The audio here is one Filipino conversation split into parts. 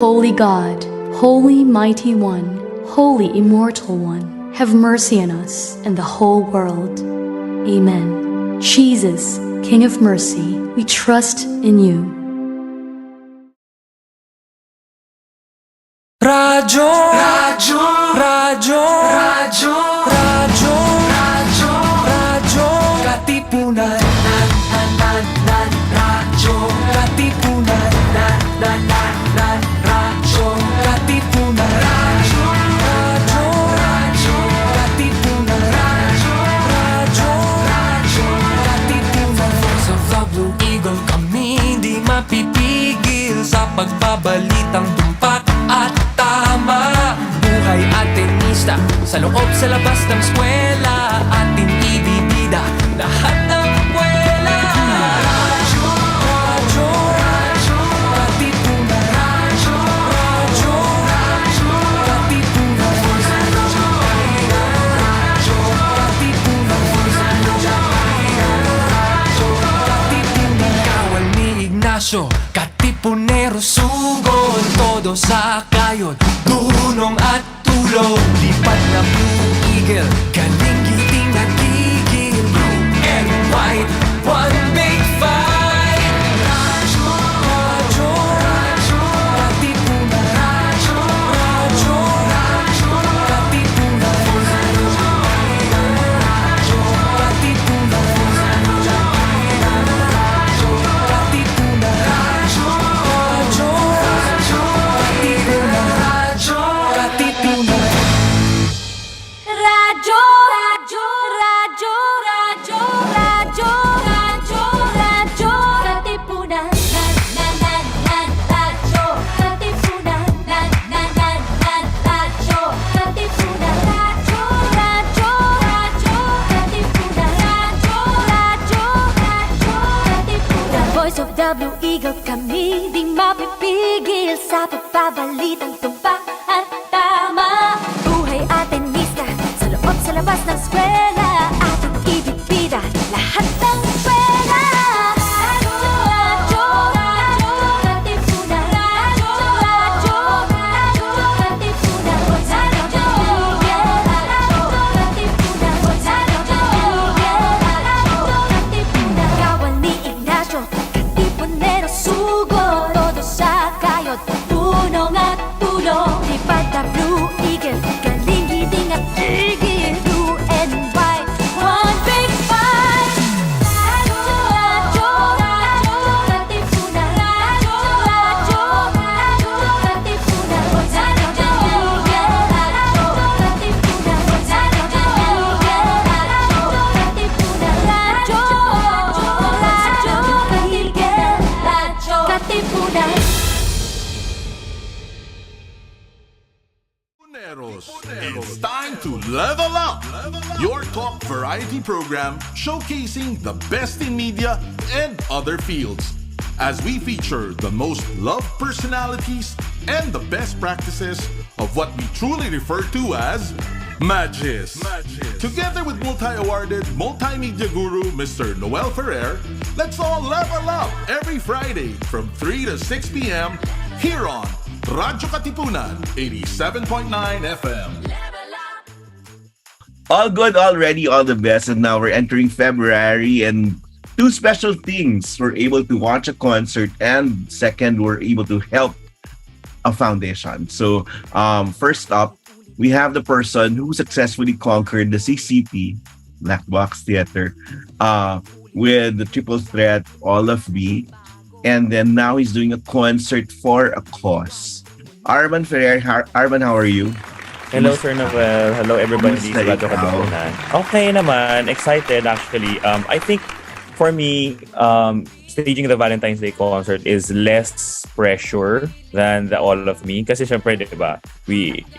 Holy God, Holy Mighty One, Holy Immortal One, have mercy on us and the whole world. Amen. Jesus, King of Mercy, we trust in you. Radyo, Radyo, Radyo, Radyo, Radyo, Radyo, Radyo, Katipunan, Radyo, Katipunan, Radyo, Katipunan, Radyo, Radyo, Radyo, Katipunan, Radyo, Radyo, Katipunan. Sa Blue Eagle kami di mapipigil sa pagbabalitang tumpak at tama. Buhay at tenista, sa loob sa labas ng eskwela, ating ibibida lahat ng kwela. Radyo, Radyo, Radyo, Katipunan, Radyo, Radyo, Radyo, Katipunan, Radyo, Katipunan, Radyo, Katipunan. Kawal ni Ignacio, Katipunero, sugod, todo sa kayod, dunong at tulog. Lipat na Blue Eagle, galing giting nagigil. Blue and white, one big fight. Radyo, Radyo, Radyo, Katipunan, Radyo, Radyo, Radyo, Katipunan, Radyo, Katipunan, Radyo, Katipunan, Radyo, Radyo, Radyo, Katipunan, Radyo, Katipunan. Radyo, radyo, radyo, radyo, radyo, radyo, radyo, Katipunan, radyo, Katipunan, radyo, Katipunan, radyo, radyo, radyo, Katipunan, radyo, Katipunan. Voice of the Blue Eagle, kami di mapipigil sa pagbabalitang tumpak at tama. Buhay at tenista, sa loob sa labas ng eskwela, ating ibibida lahat ng kwela. Radyo, radyo, radyo, Katipunan, radyo, radyo, radyo, Katipunan, radyo, Katipunan, radyo, Katipunan. Kawal ni Ignacio, Katipunero, sugod, todo sa kayod, tunong at tulong. Lipat na Blue Eagle, galing giting at tigil. Blue and white, one big fight. Radyo, radyo, radyo, Katipunan, radyo, radyo, radyo, Katipunan, radyo, Katipunan, radyo, Katipunan, radyo, radyo, Katipunan. It's time to level up! Your talk variety program showcasing the best in media and other fields. As we feature the most loved personalities and the best practices of what we truly refer to as Magis. Together with multi-awarded multimedia guru Mr. Noel Ferrer, let's all level up every Friday from 3 to 6 p.m. here on Radyo Katipunan 87.9 FM. All good already, all the best. And now we're entering February, and two special things. We're able to watch a concert, and second, we're able to help a foundation. So first up, we have the person who successfully conquered the CCP, Black Box Theater, with the triple threat, All of Me. And then now he's doing a concert for a cause. Arman Ferrer, Arman, how are you? Hello, Sir Noel. Hello, everybody Kumusta sa Radyo ikaw? Katipunan. Okay naman. Excited, actually. I think, for me, staging the Valentine's Day concert is less pressure than the All of Me. Kasi syempre, di ba,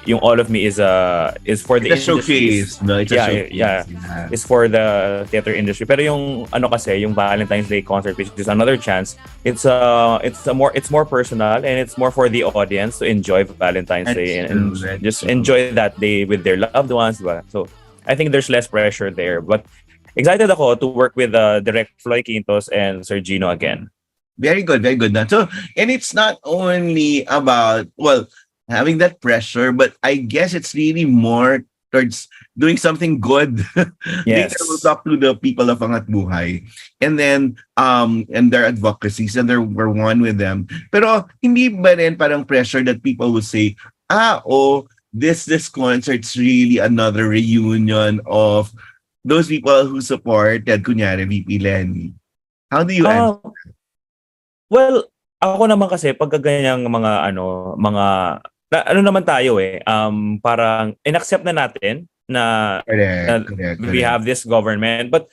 yung All of Me is for the It's a showcase. No, it's a showcase. Yeah. It's for the theater industry. Pero yung yung Valentine's Day concert, which is another chance, it's more personal, and it's more for the audience to enjoy Valentine's Day and just enjoy that day with their loved ones. Diba? So I think there's less pressure there. But excited ako to work with Direct Floyd Quintos and Sir Gino again. Very good, very good. So, and it's not only about, well, having that pressure, but I guess it's really more towards doing something good. Later, we'll Yes. talk to the people of Angat Buhay. And then, and their advocacies, and we're one with them. Pero, hindi ba rin parang pressure that people will say, oh, this concert's really another reunion of those people who supported, kunyari, VP Lenny. How do you answer? Ah, well, ako naman kasi pagka ganyang mga ano naman tayo parang inaccept na natin na Correct, correct, we correct. have this government, but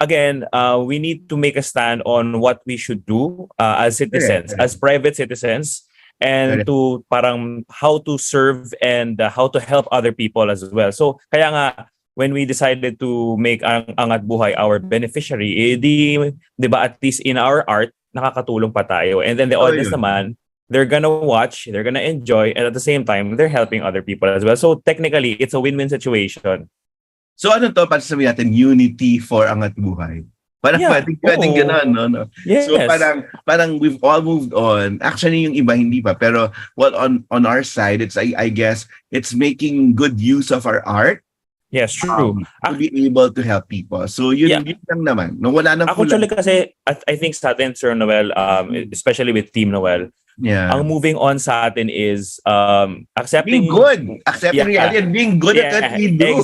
again, we need to make a stand on what we should do as citizens, Correct. as private citizens, and Correct. to parang how to serve and how to help other people as well. So kaya nga when we decided to make ang Angat Buhay our beneficiary, di ba at least in our art nakakatulong pa tayo. And then the audience yun. naman, they're gonna watch, they're gonna enjoy, and at the same time, they're helping other people as well. So technically, it's a win-win situation. So ano to, para sabihin natin, unity for Angat Buhay. Parang Yeah, pwedeng oo. gano'n, no? Yes. So parang we've all moved on. Actually, yung iba hindi pa. Pero well, on our side, it's I guess it's making good use of our art Yes, true. to be able to help people. So yun, Yeah. yun lang naman. No, wala nang Actually kasi, I think sa atin, Sir Noel, especially with Team Noel, Yeah. ang moving on sa atin is accepting... Being good. Accepting Yeah. reality and being good at what we do.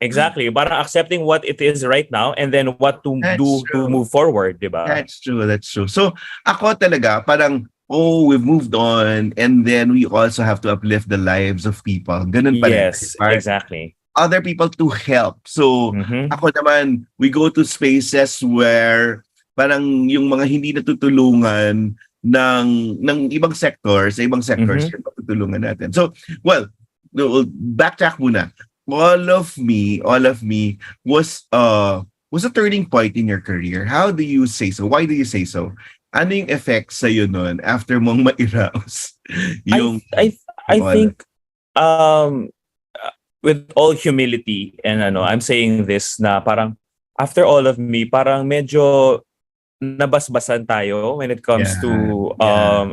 Exactly. Parang accepting what it is right now and then what to That's do true. to move forward, di ba? That's true. So ako talaga, parang, we've moved on and then we also have to uplift the lives of people. Ganun pa rin. Yes, Parang exactly. other people to help. So, Mhm. ako naman, we go to spaces where parang yung mga hindi natutulungan ng ibang sectors, sa ibang sectors, yung matutulungan natin. So, well, backtrack muna. All of me was a turning point in your career. How do you say so? Why do you say so? Ano yung effect sa'yo nun after mong mairaos? Yung, I think with all humility and I'm saying this na parang after all of me, parang medyo nabasbasan tayo when it comes to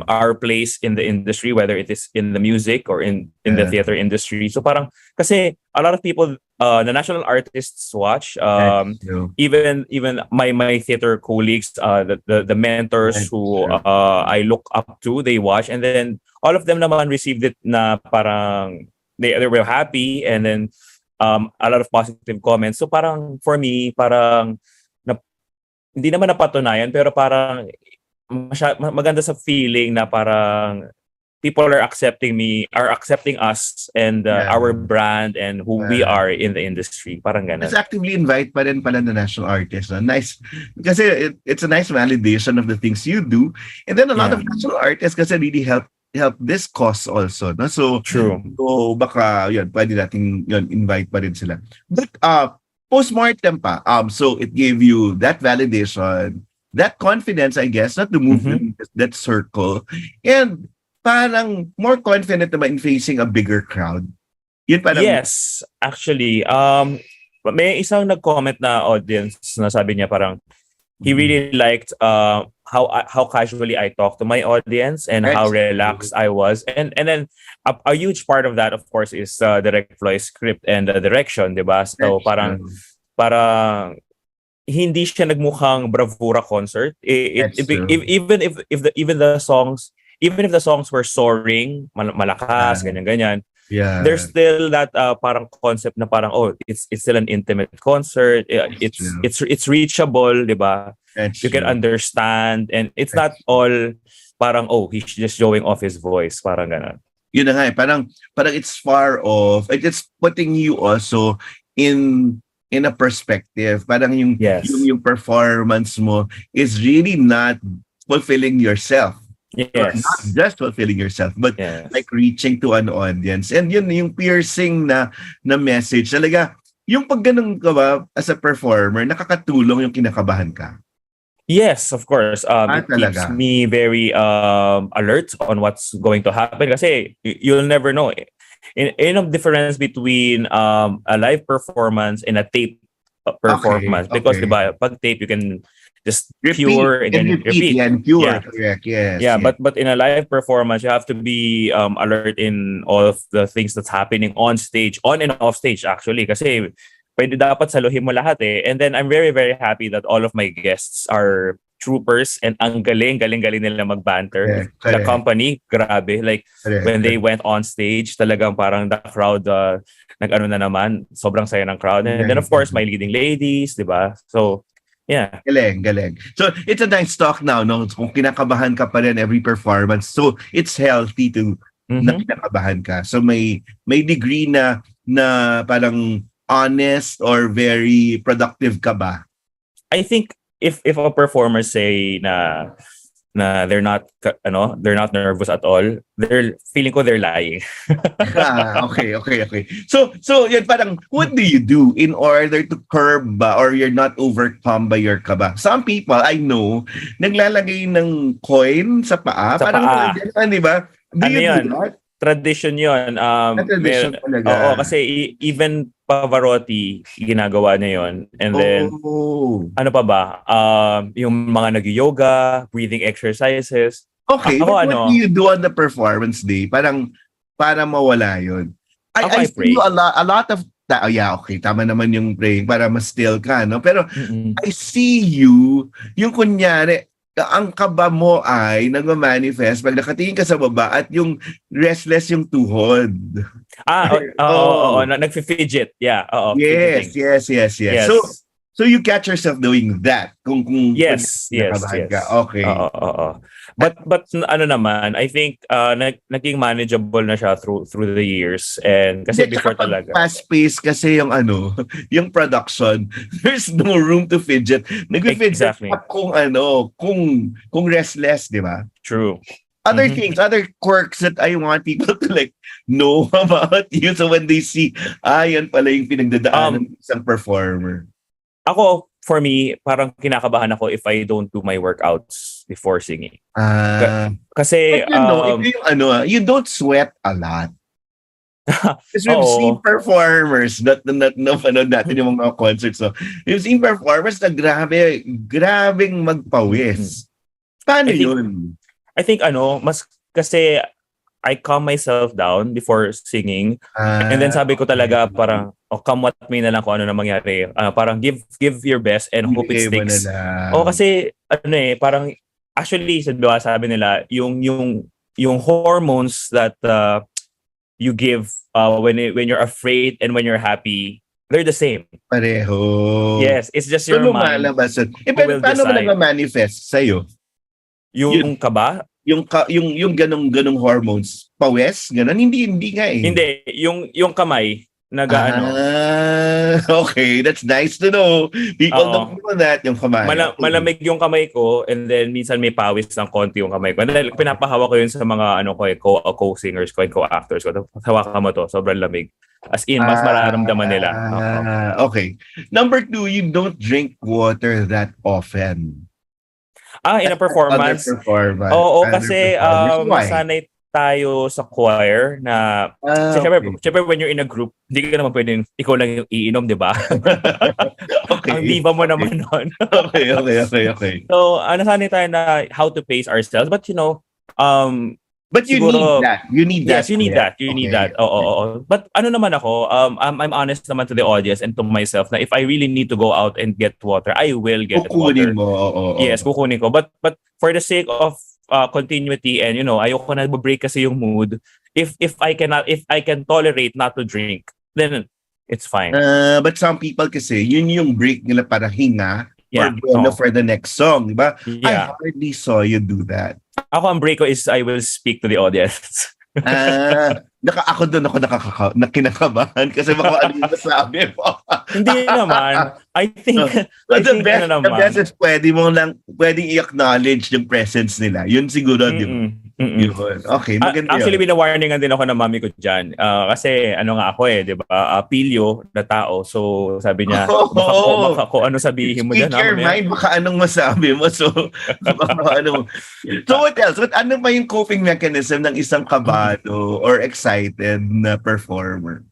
our place in the industry, whether it is in the music or in the theater industry. So parang kasi a lot of people, the national artists watch, even my theater colleagues, the mentors who I look up to, they watch, and then all of them naman received it na parang they were happy, and then a lot of positive comments. So parang for me, parang hindi naman napatunayan, pero parang maganda sa feeling na parang people are accepting us and our brand and who we are in the industry. Parang ganun. Let's actively invite pa rin pala the national artists. No? Nice. Kasi it's a nice validation of the things you do. And then a lot of national artists kasi really help this cause also. No? So, true. So baka yun, pwede natin yun, invite pa rin sila. But postmortem pa, so it gave you that validation, that confidence, I guess, not to move in that circle, and parang more confident naman in facing a bigger crowd. Yun parang, yes, actually, may isang nag-comment na audience na sabi niya parang he really liked how casually I talked to my audience and how relaxed I was, and then a huge part of that, of course, is Direct Floyd's script and the direction, diba? So parang hindi siya nagmukhang bravura concert. Even if the songs were soaring, malakas, ganyan. Yeah. There's still that parang concept na parang it's still an intimate concert. It's reachable, 'di ba? You can understand, and it's not all parang he's just showing off his voice, parang ganun. Yun na nga parang it's far off. It's putting you also in a perspective. Parang yung performance mo is really not fulfilling yourself. Yes. Not just fulfilling yourself, but like reaching to an audience. And yun yung piercing na message. Talaga, yung pag ganun ka ba as a performer, nakakatulong yung kinakabahan ka. Yes, of course. It keeps me very alert on what's going to happen. Kasi you'll never know. In a difference between a live performance and a tape performance. Because diba, pag tape, you can just Repeat pure and then repeat. Yeah, and pure. Yeah. Correct. Yes. Yeah, yes. but in a live performance, you have to be alert in all of the things that's happening on stage, on and off stage actually. Kasi pwede dapat saluhin mo lahat eh. And then I'm very, very happy that all of my guests are troopers and ang galing nila mag-banter. Yeah, The correct. company, grabe. Like Correct. when they went on stage, talagang parang the crowd, nag-ano na naman, sobrang saya ng crowd. And then of course, my leading ladies, di ba? So, yeah. Galing. So, it's a nice talk now, no? Kung kinakabahan ka pa rin every performance. So, it's healthy to na kinakabahan ka. So, may degree na parang honest or very productive ka ba? I think if a performer say na they're not nervous at all, they're feeling ko they're lying. Okay. So yan parang what do you do in order to curb ba or you're not overcome by your kaba? Some people I know naglalagay ng coin sa paa, Sa parang paa. ganun, di ba? Do you Ano do that? Tradition yun. Tradition talaga. Oo, kasi even Pavarotti, ginagawa niya yun. And then, ano pa ba? Yung mga nag-yoga, breathing exercises. Okay, but what do you do on the performance day? Parang para mawala yun. I pray. see you a lot of okay, tama naman yung praying para mas still ka, no? Pero I see you, yung kunyari, ang kaba mo ay nagma-manifest pag nakatingin ka sa baba at yung restless yung tuhod. Oo, nagfi-fidget. Yeah, oo. Yes. So you catch yourself doing that kung yes. ka. Okay. Oo. But ano naman, I think naging manageable na siya through the years and kasi before talaga. Fast-paced kasi yung yung production, there's no room to fidget. Nag-fidget Exactly. kung restless, di ba? True. Other things, other quirks that I want people to like know about you so when they see, yan pala yung pinagdadaanan ng isang performer. Ako, for me, parang kinakabahan ako if I don't do my workouts before singing. Kasi, you don't sweat a lot. Because we've seen performers, not natin yung mga concerts. So, we've seen performers na grabing magpawis. Paano yun? I think mas kasi I calm myself down before singing. And then sabi ko talaga parang come what may na lang kung ano na mangyari. Parang give your best and hope it sticks. Kasi parang actually sabi nila yung hormones that you give when you're afraid and when you're happy, they're the same. Pareho. Yes, it's just your mind. Pero paano ba nag-manifest sa'yo? Yung kaba? Yung ganong hormones, pawes, ganon, hindi nga eh. Hindi, yung kamay nag-ano. Okay, that's nice to know. People don't know that, yung kamay. Malamig yung kamay ko and then minsan may pawis ng konti yung kamay ko. And then pinapahawa ko yun sa mga co-singers ko and co-actors ko. Hawakan mo to, sobrang lamig. As in, mas mararamdaman nila. Okay. Number 2, you don't drink water that often. In a performance? Oo, kasi masanay tayo sa choir na syempre when you're in a group, hindi ka naman pwedeng ikaw lang yung iinom, di ba? Okay. Ang diva mo naman nun. Okay. So, nasanay tayo na how to pace ourselves. But but you siguro, need that. You need that. Yes, you need that. You need that. Oo. But naman ako, I'm honest naman to the audience and to myself na if I really need to go out and get water, I will get water. Kukunin mo. Yes, kukunin ko. But for the sake of continuity and ayoko na break kasi yung mood. If I can tolerate not to drink, then it's fine. But some people kasi yun yung break nila para hinga for the next song, di ba? Yeah. I hardly saw you do that. Ako ang break ko is I will speak to the audience. Ako doon ako kinakabahan kasi baka ano yung masabi mo. Hindi naman. I think the best is pwedeng i-acknowledge yung presence nila. Yun siguro, di ba? Yun. Okay, maganda yun. Actually, binawarningan din ako ng mami ko dyan. Kasi nga ako di ba? Pilyo na tao. So, sabi niya, baka ano sabihin mo dyan. Speak your mind, baka anong masabi mo. So, So, what else? Ano ba yung coping mechanism ng isang kabado or excited na performer?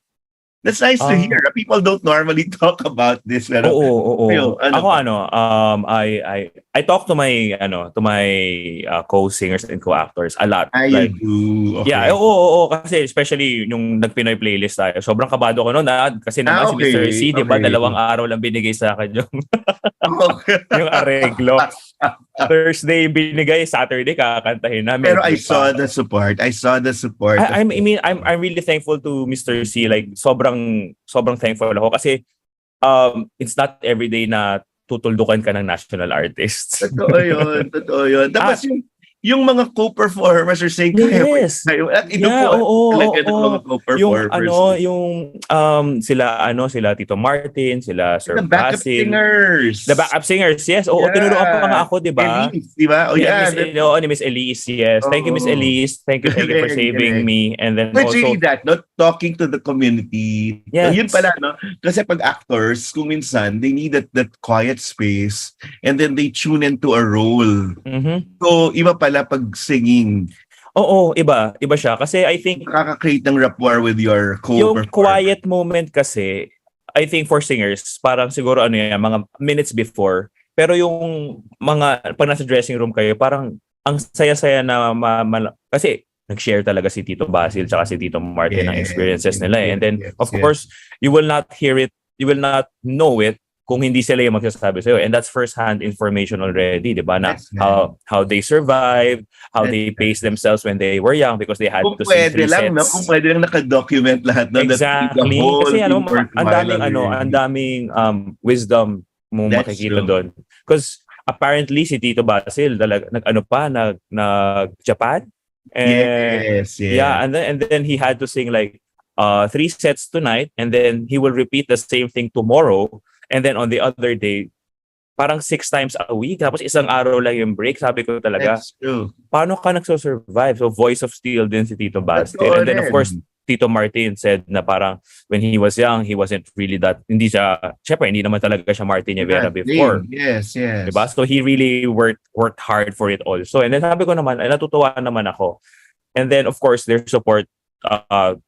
That's nice to hear. People don't normally talk about this. Pero, Oo. ano Ako ba? I talk to my co-singers and co-actors a lot. You do. Okay. Yeah, oo, kasi especially yung nag-Pinoy playlist tayo. Sobrang kabado ko noon kasi naman si Mr. C, 'di ba, 2 araw lang binigay sa akin yung yung areglo. Thursday binigay, Saturday kakantahin namin. Pero I saw the support. I'm really thankful to Mr. C. Like sobrang thankful ako kasi it's not every day na tutuldukan ka ng national artists. Totoo yun. Tapos yung mga co-performers are saying, yes. At ito po, talaga ng mga co-performers. Sila Tito Martin, sila Sir The backup Basil. singers. The backup singers, yes. Oo, tinuruan pa nga ako, di ba? Elise, di ba? Ni Miss Elise, yes. Thank you, Miss Elise. Thank you for saving me. And then but also... really not talking to the community. Yes. So, yun pala, no? Kasi pag actors, kung minsan, they need that quiet space and then they tune into a role. Mm-hmm. So, iba pala pag singing. Oo, iba siya. Kasi I think... Nakaka-create ng rapport with your co-performer. Yung quiet moment kasi, I think for singers, parang siguro mga minutes before. Pero yung pag nasa dressing room kayo, parang ang saya-saya na kasi nag-share talaga si Tito Basil tsaka si Tito Martin ng experiences nila. And then, of course, you will not hear it, you will not know it kung hindi sila yung magsasabi sa'yo. And that's first-hand information already, di ba? Na how they survived, how they paced themselves when they were young because they had to sing 3 sets. Kung pwede lang naka-document lahat. No? Exactly. Kasi ang daming wisdom mo makikita doon. Because apparently si Tito Basil nag-Japan. Yes. Yeah, and then he had to sing like 3 sets tonight and then he will repeat the same thing tomorrow. And then on the other day, parang 6 times a week. Tapos isang araw lang yung break. Sabi ko talaga, paano ka nagso-survive? So voice of steel din si Tito Basil. And then of course, Tito Martin said na parang when he was young, he wasn't really syempre, hindi naman talaga siya Martin Rivera before. Yes. Diba? So he really worked hard for it also. And then sabi ko naman, natutuwa naman ako. And then of course, their support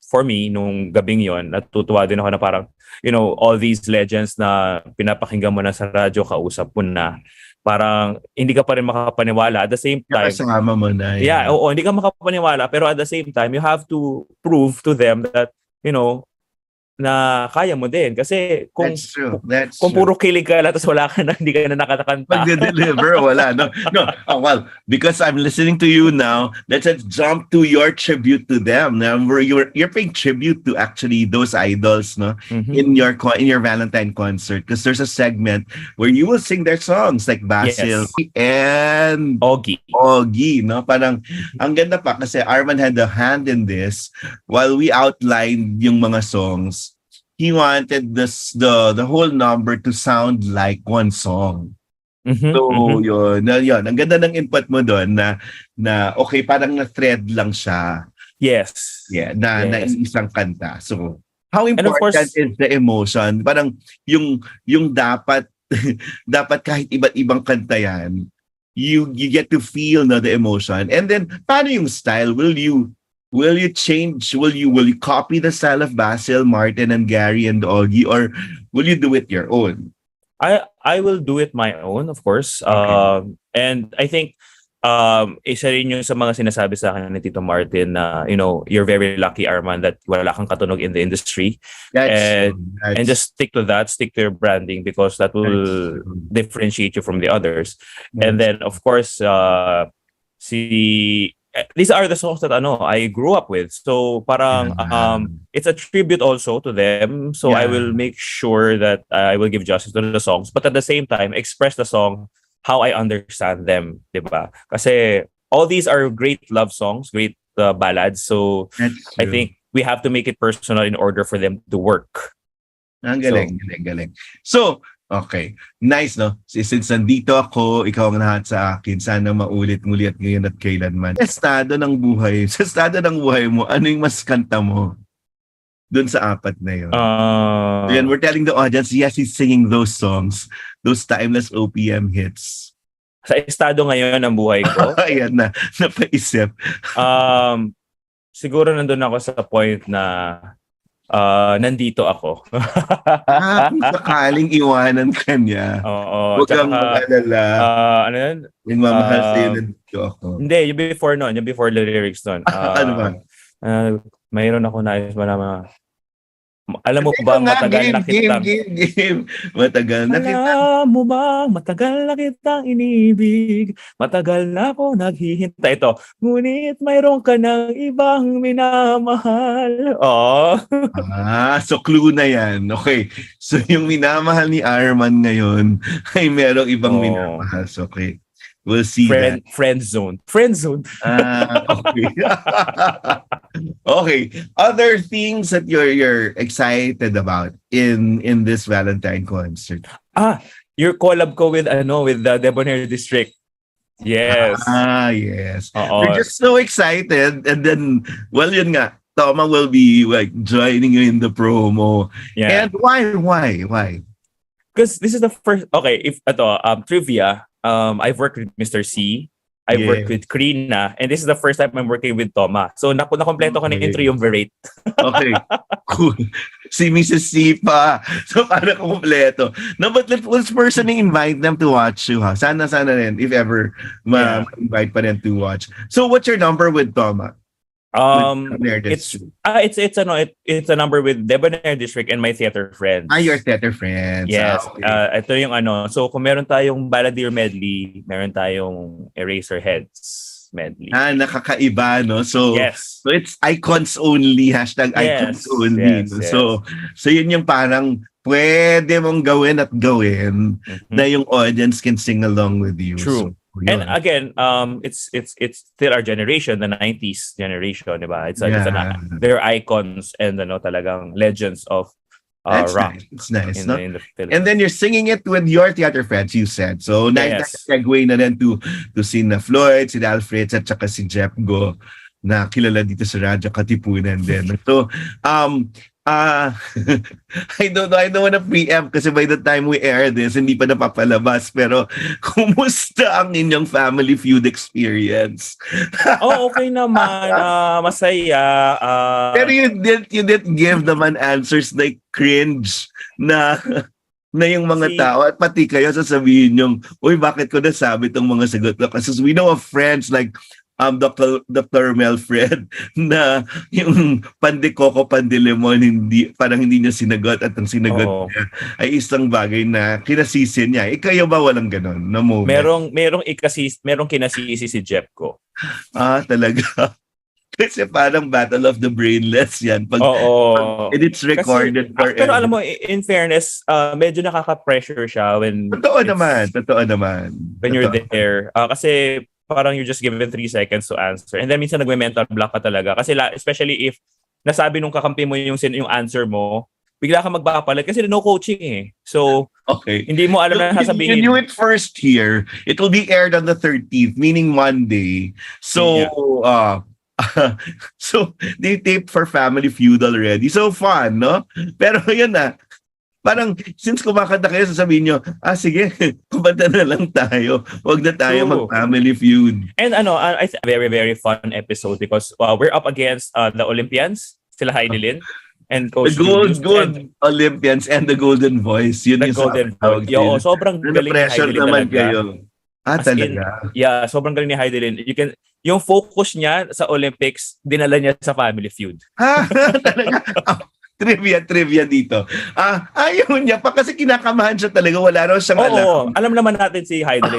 for me nung gabing yon, natutuwa din ako na parang, all these legends na pinapakinggan mo na sa radyo, kausap mo na, parang hindi ka pa rin makapaniwala. At the same time, kasama mo na. Hindi ka makapaniwala, pero at the same time, you have to prove to them that, na kaya mo din. Kasi kung puro kilig ka lang tapos hindi ka na nakatakanta. Pag-deliver, wala. No. Well, because I'm listening to you now, let's jump to your tribute to them. Now, where you're paying tribute to actually those idols, no, in your Valentine concert. Because there's a segment where you will sing their songs like Basil and Ogie, no? Parang ang ganda pa kasi Arman had a hand in this while we outlined yung mga songs. He wanted the whole number to sound like one song. Yun. Ang ganda ng input mo doon na okay, parang na-thread lang siya. Yes. Yeah, na isang kanta. So, how important is the emotion? Parang yung dapat kahit iba't ibang kanta yan, you get to feel the emotion. And then, paano yung style? Will you change? Will you copy the style of Basil, Martin, and Gary and Ogie, or will you do it your own? I will do it my own, of course. Okay. And I think isa rin yung sa mga sinasabi sa akin ni Tito Martin na you're very lucky, Arman, that wala kang katunog in the industry. And just stick to your branding because that will differentiate you from the others. And then of course these are the songs that I grew up with. So parang it's a tribute also to them. So I will make sure that I will give justice to the songs, but at the same time express the song how I understand them, diba? Kasi all these are great love songs, great ballads. So I think we have to make it personal in order for them to work. Ang galing. So, okay. Nice, no? Since nandito ako, ikaw ang lahat sa akin, sana maulit-ulit ngayon at kailanman. Sa estado ng buhay mo, ano yung mas kanta mo doon sa 4 na yun? Then we're telling the audience, yes, he's singing those songs, those timeless OPM hits. Sa estado ngayon ng buhay ko? Ayan na, napaisip. Siguro nandun ako sa point na nandito ako. Kung sakaling iwanan ka niya, Oo, huwag kang mag-alala. ano yun? Yung mamahal sa'yo, nandito ako. Hindi, yung before the lyrics nun. Ano ba? Mayroon ako nais malaman. Alam mo Ito ba nga, matagal na kitang game. Matagal na kita. Alam mo ba matagal na kitang inibig, matagal na ako naghihintay. Ito, ngunit mayroon ka ng ibang minamahal. Oh. So clue na yan. Okay. So yung minamahal ni Arman ngayon ay merong ibang minamahal. So, okay. We'll see that. Friend zone. Okay. Okay. Other things that you're excited about in this Valentine concert. Your collab ko with the Debonair District. Yes. Yes. Oo. We're just so excited, and then yun nga, Toma will be like joining you in the promo. Yeah. And why? Because this is the first. Okay, if trivia. I've worked with Mr. C. I've worked with Krina, and this is the first time I'm working with Toma. So nakompleto ko na yung triumvirate. Okay. Cool. Si Mrs. C pa. So para kompleto. No, but let's personally invite them to watch you, ha. Sana rin if ever ma-invite pa rin to watch. So what's your number with Toma? It's a number with Debonair District and my theater friends. Your theater friends. Yes. Okay. Ito yung so kung meron tayong Balladeer medley, meron tayong Eraserheads medley. Nakakaiba, no? So, yes. So it's icons only, #icons only. Yes, no? So yun yung parang pwede mong gawin na yung audience can sing along with you. True. So, and again, it's still our generation, the 90s generation, diba? They're icons and talagang legends of rock. Nice. It's nice, in no? The Philippines. And then you're singing it with your theater friends, you said. So, nice segue na rin to Sina Floyd, si Alfred, at saka si Jeff Go, na kilala dito sa Radyo Katipunan din. So, I don't want to preempt kasi by the time we air this, hindi pa napapalabas. Pero, kumusta ang inyong family feud experience? Okay naman. Masaya. Pero you didn't give naman answers like cringe na yung mga tao at pati kayo sasabihin yung, uy, bakit ko nasabi itong mga sagot na? Kasi we know of friends like Dr. Mel Fred na yung pandikoko pandilemon parang hindi niya sinagot at ang sinagot niya ay isang bagay na kinasisi niya. Kayo ba walang ganon na moment? Merong kinasisi si Jeff ko. Talaga. Kasi parang Battle of the Brainless yan. Pag it's recorded forever. Pero alam mo, in fairness, medyo nakaka-pressure siya when... Totoo naman. When you're there. Kasi parang you're just given 3 seconds to answer. And then minsan nagme-mental block ka talaga. Kasi especially if nasabi nung kakampi mo yung answer mo, bigla ka magpapalit kasi no coaching eh. So, hindi mo alam na sasabihin. You knew it first here. It will be aired on the 13th, meaning Monday. So, so they taped for Family Feud already. So fun, no? Pero yun na. Parang, since kumakanta kayo, sasabihin nyo, sige, kumanta na lang tayo. Huwag na tayo mag-Family Feud. And I think very, very fun episode because we're up against the Olympians, sila Heidelin, and Coach the Gold Olympians and the Golden Voice. Yun the Golden Voice. Sobrang galing ni Heidelin naman talaga. Kayo. Talaga? Sobrang galing ni Heidelin. Yung focus niya sa Olympics, dinala niya sa Family Feud. Talaga? Trivia dito. Ayaw niya pa kasi kinakamahan siya talaga. Wala raw siyang alam. Alam naman natin si Heidelin.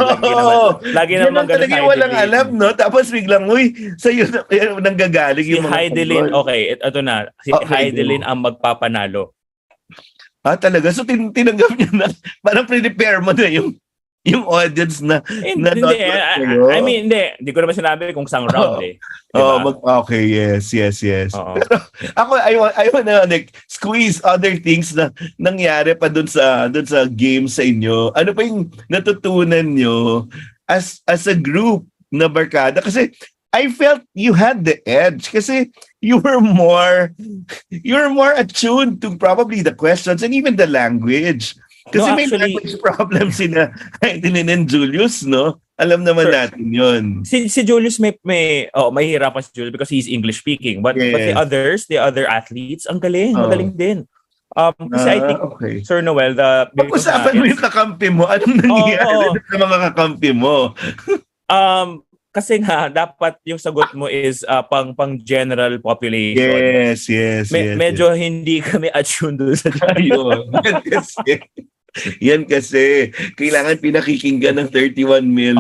Lagi naman ganun talaga yung walang alam, no? Tapos biglang, sa'yo nanggagaling yung mga Heidelin, ito na. Si Heidelin ang magpapanalo. Talaga? So tinanggap niya na, parang prepare mo na yung audience na I mean, hindi ko naman sinabi kung sang round diba? Okay, yes. Pero ako, I wanna squeeze other things na nangyari pa dun sa game sa inyo. Ano pa yung natutunan nyo as a group na barkada? Kasi I felt you had the edge kasi you were more attuned to probably the questions and even the language. Kasi No, may actually, language problem sila Tinin and Julius, no? Alam naman Sure. natin yun. si Julius mahihirapan si Julius because he's English speaking. But Yes. the other athletes, ang galing, Oh. magaling din. Kasi I think Okay. Sir Noel, because Pag-usapan mo yung kakampi mo. Anong nangyayari Oo. sa mga kakampi mo? Kasi nga dapat yung sagot mo is pang general population. Yes. Medyo hindi kami attuned doon sa Ayun. Yan kasi. Kailangan pinakikinggan ng 31 million.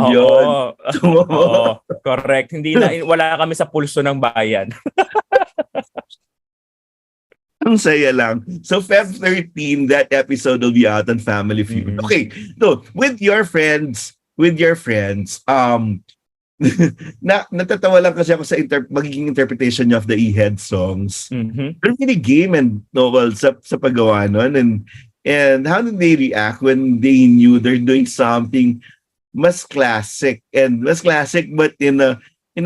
Oo, correct. Wala kami sa pulso ng bayan. Ang saya lang. So Feb 13, that episode will be out on Family Feud. Mm-hmm. Okay. So, with your friends, natatawa lang kasi ako sa magiging interpretation niyo of the E-Head songs. Mm-hmm. They're really game and novel sa paggawa nun. And how did they react when they knew they're doing something mas classic but in a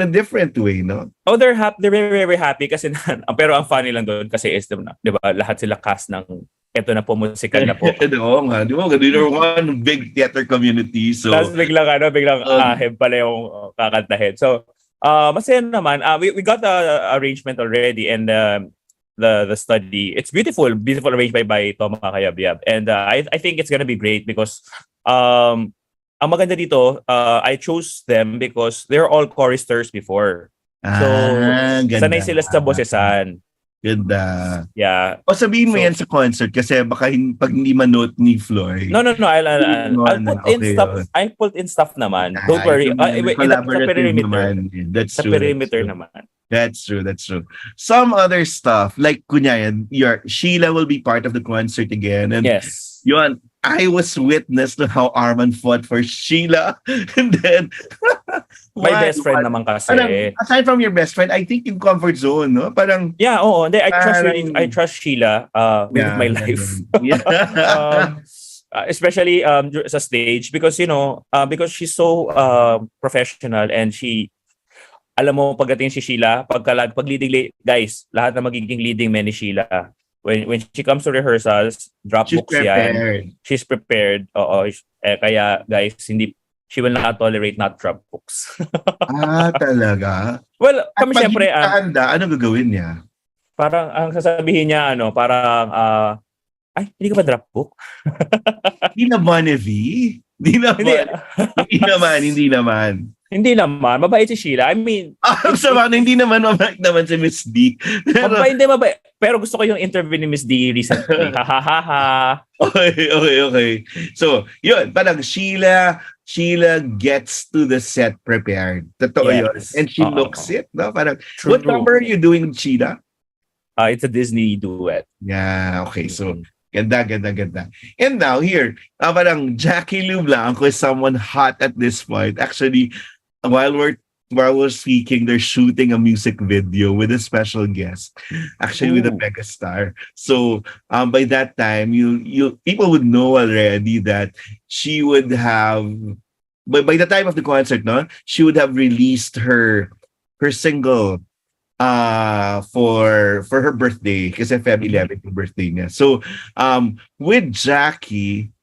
different way, no? Oh, they're happy. They're very, very happy kasi pero ang funny lang doon kasi is, 'di ba, lahat sila cast ng eto na po, musical na po. Oo nga, di ba? Ganun one big theater community. So, Tapos biglang aheb pala yung kakantahin. So, masaya naman. We got the arrangement already and the study. It's beautiful arranged by Toma Kayabyab. And I think it's gonna be great because ang maganda dito, I chose them because they're all choristers before. So, ganda. sanay sila sa bosesan. Ganda. Yeah. O sabihin mo yan sa concert kasi baka pag hindi ma-note ni Floyd. No. I'll put in stuff naman. Don't worry. Collaborative naman. That's sa true. perimeter naman. That's true. Some other stuff, like kunyari, Sheila will be part of the concert again. And Yes. yun, I was witness to how Arman fought for Sheila. And then, My best friend naman kasi. Aside from your best friend, I think in comfort zone, no? Parang, yeah, oo. I trust Sheila with my life. Especially sa stage because because she's so professional and alam mo pagdating si Sheila, pag leading guys, lahat na magiging leading men ni Sheila. When she comes to rehearsals, drop books yan. She's prepared. Oo. Kaya guys, she will not tolerate not drop books. Talaga? Well, kami syempre ano gagawin niya? Parang ang sasabihin niya hindi ka ba drop book? Hindi naman, Evie. Hindi naman. Hindi naman. Mabait si Sheila. I mean... hindi naman mabait naman si Miss D. Mabait. Pero gusto ko yung interview ni Miss D recently. Okay. So, yun. Parang Sheila gets to the set prepared. Totoo yun. And she looks it. No? Parang, True. What number are you doing with Sheila? It's a Disney duet. Yeah, okay. So, ganda. And now, here, parang Jackie Lou Blanco is someone hot at this point. Actually, while we're speaking, they're shooting a music video with a special guest, actually with a megastar. So by that time, you people would know already that she would have. By the time of the concert, no, she would have released her single for her birthday kasi Feb 11 yung birthday niya. So with Jackie,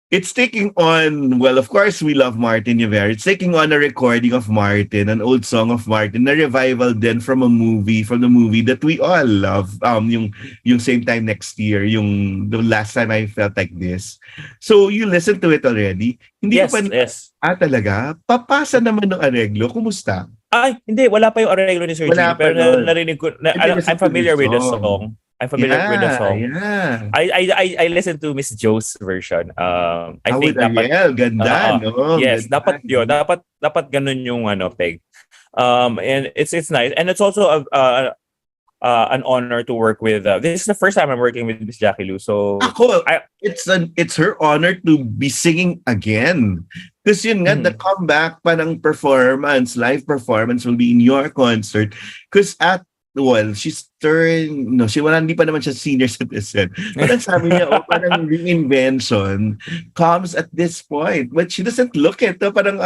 it's taking on, well, of course, we love Martin Rivera. It's taking on a recording of Martin, an old song of Martin, a revival then from the movie that we all love. Yung Same Time Next Year, the Last Time I Felt Like This. So, you listened to it already? Yes. Talaga? Papasa naman ng areglo. Kumusta? Hindi. Wala pa yung areglo ni Sir G. Pero narinig ko, I'm familiar with the song. I'm familiar with the song. Yeah. I listened to Miss Jo's version. I think dapat ganda, no? Yes, ganda. dapat yun. Dapat ganun yung peg. And it's nice. And it's also an honor to work with. This is the first time I'm working with Miss Jackie Lou. So it's her honor to be singing again. Because yun nga, the comeback parang live performance will be in your concert. Because hindi pa naman siya senior citizen. But ang sabi niya, parang reinvention comes at this point. But she doesn't look it. Parang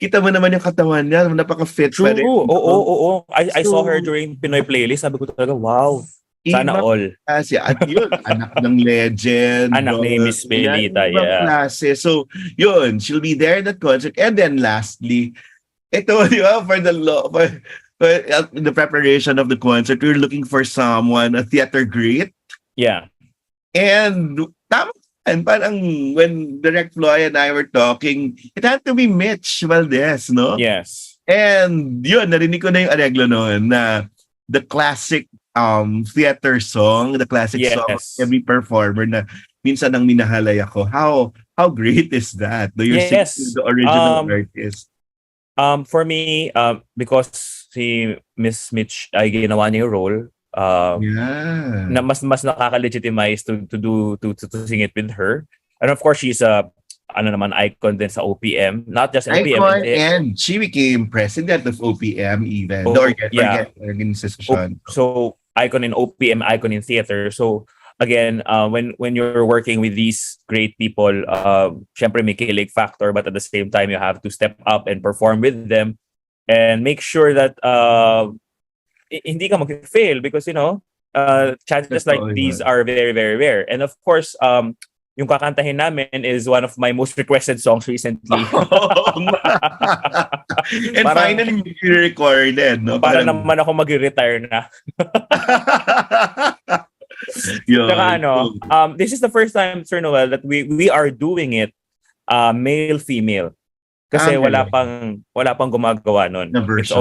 kita mo naman yung katawan niya, napaka-fit pa rin. Oo. I saw her during Pinoy Playlist. Sabi ko talaga, wow. Sana Ibang all. klase. At yun, anak ng legend. Anak ni Miss Melita, Ibang yeah. klase. So, yun, she'll be there in that concert. And then lastly, ito, di ba, for the preparation of the concert, we're looking for someone, a theater great. Yeah. And tama. And parang when Direct Floy and I were talking, it had to be Mitch Valdez, no? Yes. And yun, narinig ko na yung areglo noon na the classic theater song, the classic song of Yes. every performer na minsan ang minahalay ako. How great is that? Do you Yes. sing to the original artist? For me, because si Miss Mitch ay ginawa niya yung role, Yeah. na mas nakaka-legitimize to sing it with her. And of course, she's a icon din sa OPM, not just OPM. Icon, and she became president of OPM even. The organization. So icon in OPM, icon in theater. So again, when you're working with these great people, syempre may kilig factor, but at the same time, you have to step up and perform with them and make sure that hindi ka mag-fail because, chances like these are very, very rare. And of course, yung kakantahin namin is one of my most requested songs recently. And finally, you recorded, no? Para naman ako mag-retire na. Saka this is the first time, Sir Noel, that we are doing it male-female. Kasi wala pang gumagawa nun. It's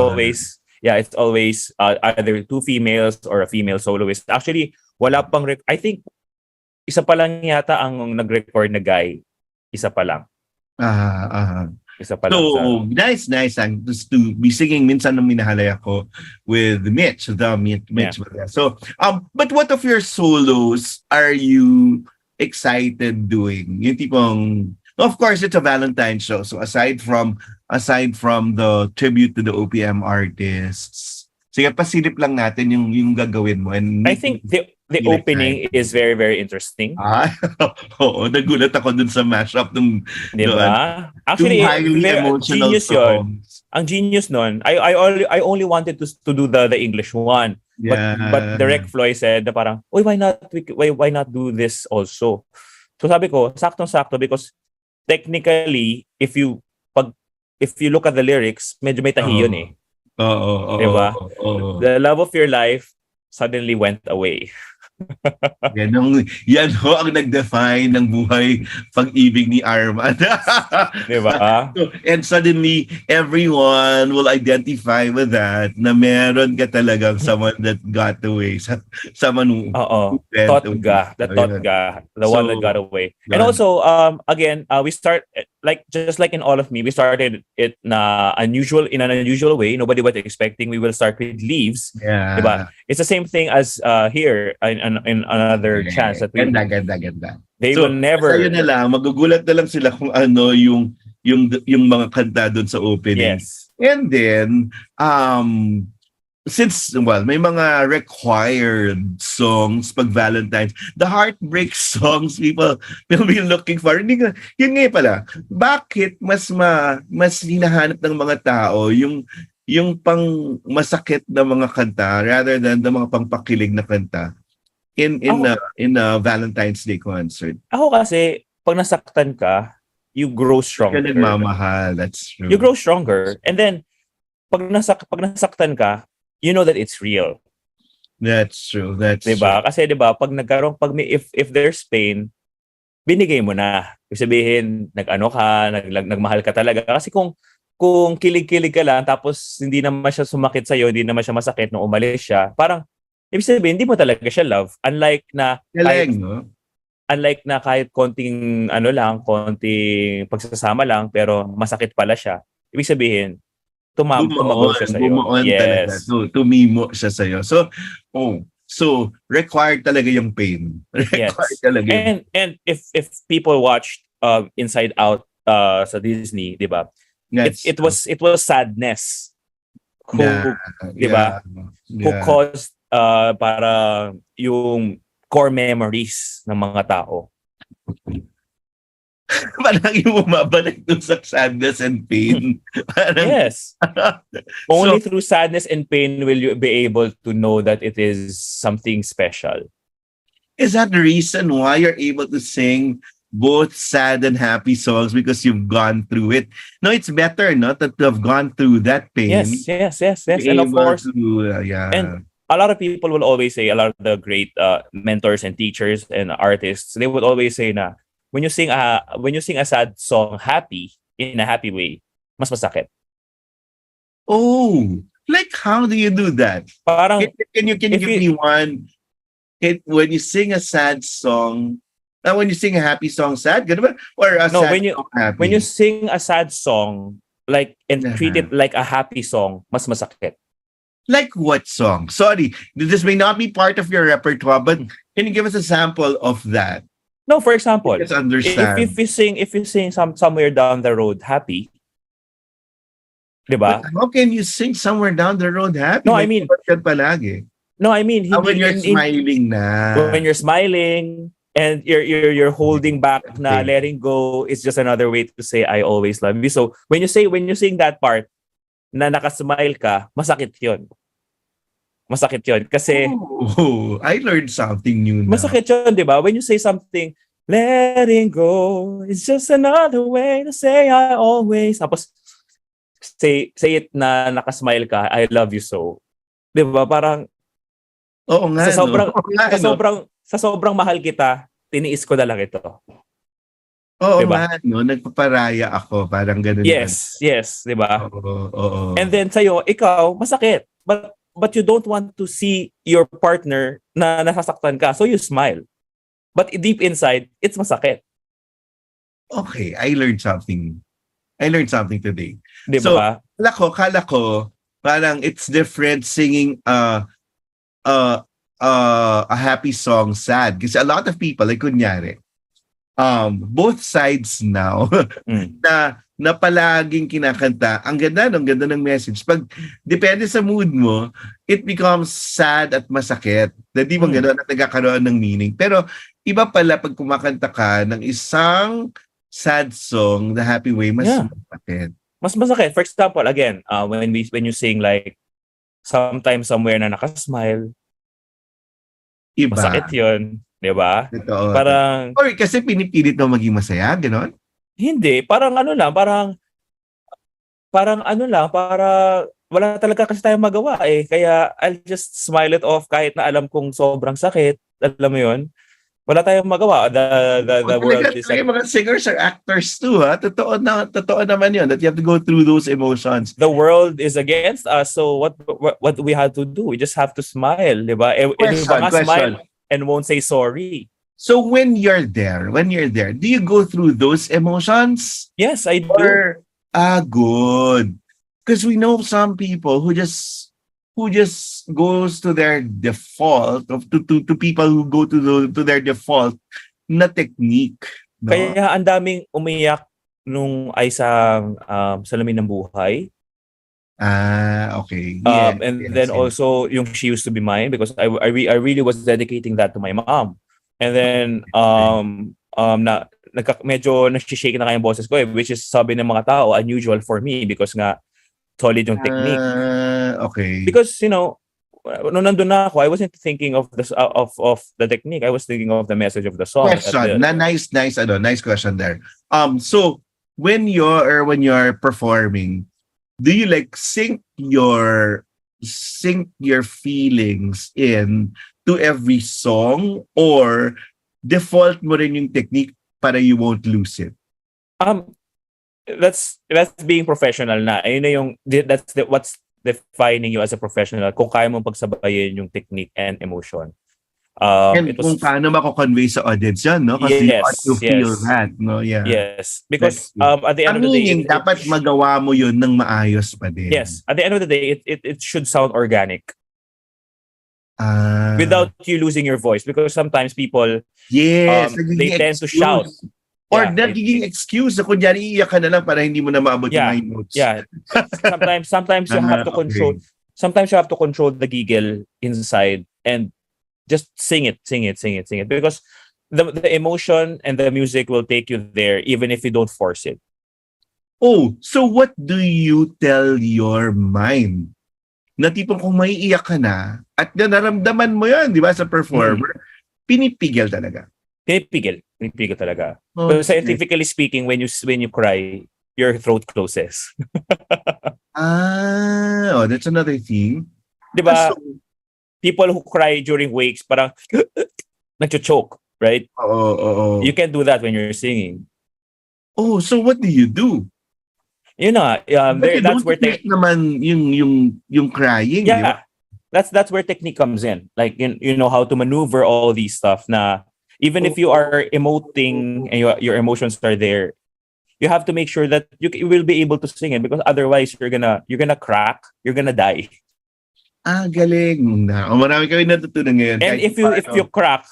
always either two females or a female soloist. Actually, wala pang I think isa pa lang yata ang nag-record na guy. Isa pa lang. Isa pa lang. So, nice. Just to be singing minsan nung minahalay ako with Mitch. Mitch. Yeah. So, but what of your solos are you excited doing? Yung tipong, of course, it's a Valentine's show. So, aside from the tribute to the OPM artists, sige, pasilip lang natin yung gagawin mo. And I think the opening is very, very interesting. Oo, nagulat ako dun sa mashup ng diba? Actually, emotional genius yun. Ang genius nun, I only wanted to do the English one. Yeah. But Direct Floy said na parang, why not do this also? So sabi ko, saktong-sakto because technically, if you look at the lyrics, medyo may tahi yun eh. Diba? The love of your life suddenly went away. yan ho ang nag-define ng buhay pag-ibig ni Arman. Diba? And suddenly, everyone will identify with that na meron ka talagang someone that got away. Someone who the one that got away. And also, again, we start, just like in All of Me, we started it in an unusual way. Nobody was expecting we will start with Leaves. Yeah. Diba? It's the same thing as here in another chance that we ganda. They will never. Sa'yo na lang, magugulat na lang sila kung ano yung mga kanta doon sa opening. Yes. And then, since, may mga required songs pag Valentine's, the heartbreak songs people will be looking for. Yun nga pala, bakit mas hinahanap ng mga tao yung pang masakit na mga kanta rather than the mga pangpakilig na kanta in a Valentine's Day concert? Ako kasi, pag nasaktan ka, you grow stronger. Ka nagmamahal, that's true. You grow stronger. And then, pag nasaktan ka, you know that it's real. That's true. That's diba? true. Kasi diba, if there's pain, binigay mo na. Ibig sabihin, nagmahal ka talaga. Kasi kung kilig-kilig ka lang, tapos hindi naman siya sumakit sa'yo, hindi naman siya masakit nung umalis siya, parang, ibig sabihin, hindi mo talaga siya love. Unlike na kahit konting pagsasama lang, pero masakit pala siya. Ibig sabihin, tumago siya sa'yo. Yes. Talaga. Tumimo siya sa'yo. So required talaga yung pain. Required talaga. And if people watched Inside Out sa Disney, di ba? Yes. It was sadness who caused para yung core memories ng mga tao. Parang yung bumabalik dun sa sadness and pain. Parang, Yes. so, Only through sadness and pain will you be able to know that it is something special. is that the reason why you're able to sing both sad and happy songs because you've gone through it? No, it's better not that to have gone through that pain. Yes. Be And of able course, to, yeah. and a lot of people will always say, a lot of the great mentors and teachers and artists, they would always say na when you sing a sad song happy in a happy way, mas masakit. Oh, like how do you do that? Parang Can you give me one? When you sing a sad song, when you sing a happy song, sad, ganun ba? Or a no, sad when you song happy? when you sing a sad song like and treat it like a happy song, mas masakit. Like what song? Sorry, this may not be part of your repertoire, but can you give us a sample of that? No, for example, Let's understand. if you sing somewhere down the road happy, 'di ba? But how can you sing somewhere down the road happy? No, I mean- palagi. No, I mean When you're smiling na. when you're smiling and you're holding back na Okay. letting go is just another way to say I always love you. So when you sing that part na nakasmile ka, masakit 'yon. Masakit 'yon kasi Oh, I learned something new now. masakit 'yon, 'di ba? When you say something letting go is just another way to say I always, tapos say it na nakasmile ka, I love you so. 'Di ba? Parang Oo nga, sa sobrang no? Oo nga, no? sa sobrang mahal kita, tiniis ko na lang ito. Oo Diba? nga, no? Nagpaparaya ako. Parang ganun. Yes, 'di ba? Oo. And then sa'yo, ikaw, masakit. But you don't want to see your partner na nasasaktan ka, so you smile. But deep inside, it's masakit. Okay, I learned something. I learned something today. 'Di So, ba? kala ko, parang it's different singing a happy song sad. Kasi a lot of people, like kunyari, both sides now, Mm. na palaging kinakanta, ang ganda ng message. Pag depende sa mood mo, it becomes sad at masakit. Na di ba gano'n at nagkakaroon ng meaning. Pero iba pala pag kumakanta ka ng isang sad song, the happy way, mas Yeah. masakit. Mas masakit. For example, again, when you sing like sometimes somewhere na nakasmile, Iba. masakit 'yon, 'di ba? Totoo. Parang Or kasi pinipilit mo maging masaya, gano'n? hindi, parang ano lang, parang wala talaga kasi tayong magawa eh. Kaya I'll just smile it off kahit na alam kong sobrang sakit. Alam mo 'yun? Wala tayong magawa. The world is Talaga, mga singers are actors too, ha? Totoo naman yun, that you have to go through those emotions. the world is against us. So what we have to do? We just have to smile, 'di ba? And iba nga smile and won't say sorry. So when you're there, do you go through those emotions? Yes, I do. Or, good. Because we know some people who just goes to their default, to people who go to their default na technique. No? Kaya ang daming umiyak nung ay sa Salamin ng Buhay. Okay. And then also yung She Used to Be Mine, because I really was dedicating that to my mom. And then medyo nag-shake na kaya yung boses ko which is, sabi ng mga tao, unusual for me because nga solid yung technique. Okay. Because nung nandun na ako, I wasn't thinking of the technique. I was thinking of the message of the song. Question. Nice question there. So when you're performing, do you like sink your feelings in to every song, or default mo rin yung technique para you won't lose it? That's being professional na. Ayun na yung what's defining you as a professional, kung kaya mong pagsabayin yung technique and emotion. And kung paano mako-convey sa audience yan, no? Kasi you feel that, no? Yeah. Yes. Because at the end of the day, dapat magawa mo yun ng maayos pa din. Yes. At the end of the day, it should sound organic. Without you losing your voice, because sometimes people they tend to shout. Or nagiging excuse na kunyari iiyak ka na lang para hindi mo na maabot yung high notes. Yeah. Sometimes you have to control. Sometimes you have to control the giggle inside and just sing it. Because the emotion and the music will take you there even if you don't force it. Oh, so what do you tell your mind? Na tipong kung maiiyak ka na at naramdaman mo yan, di ba, sa performer, pinipigil talaga. Pinipigil talaga. Okay. But scientifically speaking, when you cry, your throat closes. That's another thing. Di ba? So, People who cry during wakes, parang nagcho-choke, right? oo. You can't do that when you're singing. Oh, so what do you do? You know, that's where naman yung crying, di ba? That's where technique comes in. Like you know how to maneuver all these stuff. Na even if you are emoting and your emotions are there, you have to make sure that you will be able to sing it, because otherwise you're gonna crack, you're gonna die. Galing. Marami kami natutunan ngayon. And if you crack,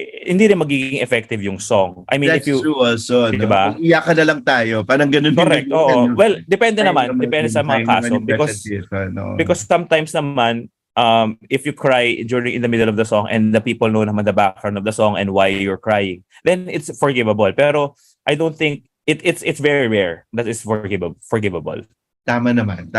hindi rin magiging effective yung song. I mean, that's if you true also, no? Diba? Kung iyak ka na lang tayo, parang ganun. Correct. Oo. Well, depende naman sa mga kaso, no? because sometimes naman if you cry during in the middle of the song and the people know naman the background of the song and why you're crying, then it's forgivable. Pero I don't think it's very rare that it's forgivable. Tama naman.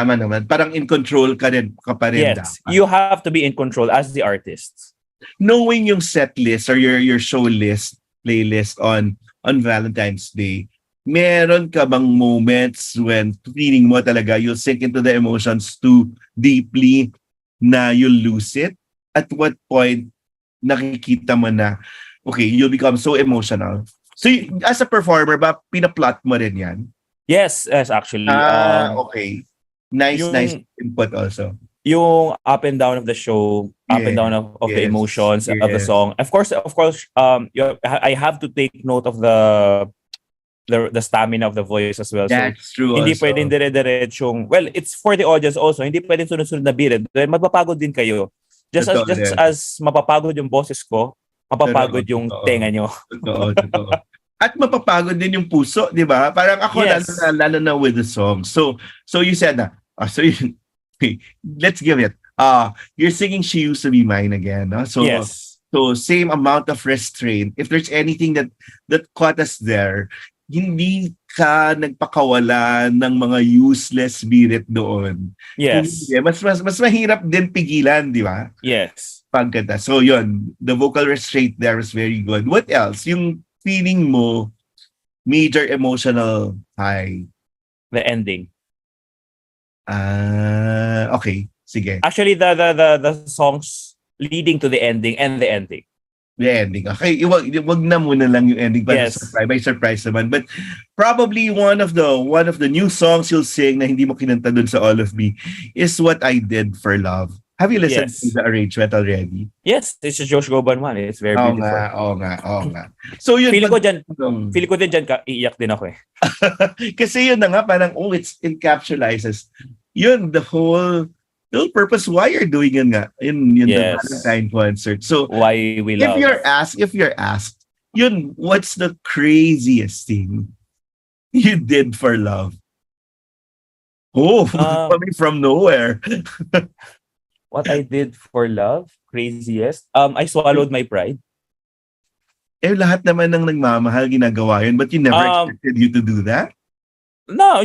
Parang in control ka pa rin. Yes, you have to be in control as the artist. Knowing yung set list or your show list, playlist on Valentine's Day, meron ka bang moments when feeling mo talaga you'll sink into the emotions too deeply na you'll lose it? At what point nakikita mo na, okay, you'll become so emotional? So as a performer ba, pinaplot mo rin yan? Yes, actually. Okay. Nice input also. Yung up and down of the show, up and down of the emotions of the song. Of course, I have to take note of the stamina of the voice as well. That's true. Hindi also. pwedeng dire-diretsong, well, it's for the audience also. Hindi pwedeng sunod-sunod na beat. Magpapagod din kayo. Just as mapapagod yung boses ko, mapapagod yung tenga nyo. Totoo. At mapapagod din yung puso, di ba? Parang ako, lalo na with the song. So you said na, let's give it. You're singing She Used to Be Mine again. No? So same amount of restraint. If there's anything that caught us there, hindi ka nagpakawala ng mga useless birit doon. Yes. Mas mahirap din pigilan, di ba? Yes. Pagkanta. So yun, the vocal restraint there was very good. What else? Yung feeling mo major emotional high. The ending. Okay. Sige. Actually, the songs leading to the ending and the ending. The ending. Okay, wag na muna lang yung ending. But by surprise naman. But probably one of the new songs you'll sing na hindi mo kinanta dun sa All of Me is What I Did for Love. Have you listened to the arrangement already? Yes, it's a Josh Groban one. It's very beautiful. Oo nga. So yun, Feel ko din dyan, iiyak din ako eh. Kasi yun na nga, parang, it encapsulates yun, the whole purpose why you're doing yun nga. Yun the Valentine concert. So, why we love. If you're asked, yun, what's the craziest thing you did for love? Coming from nowhere. What I did for love? Craziest? I swallowed my pride. Lahat naman ng nagmamahal ginagawa yun, but you never expected you to do that? No,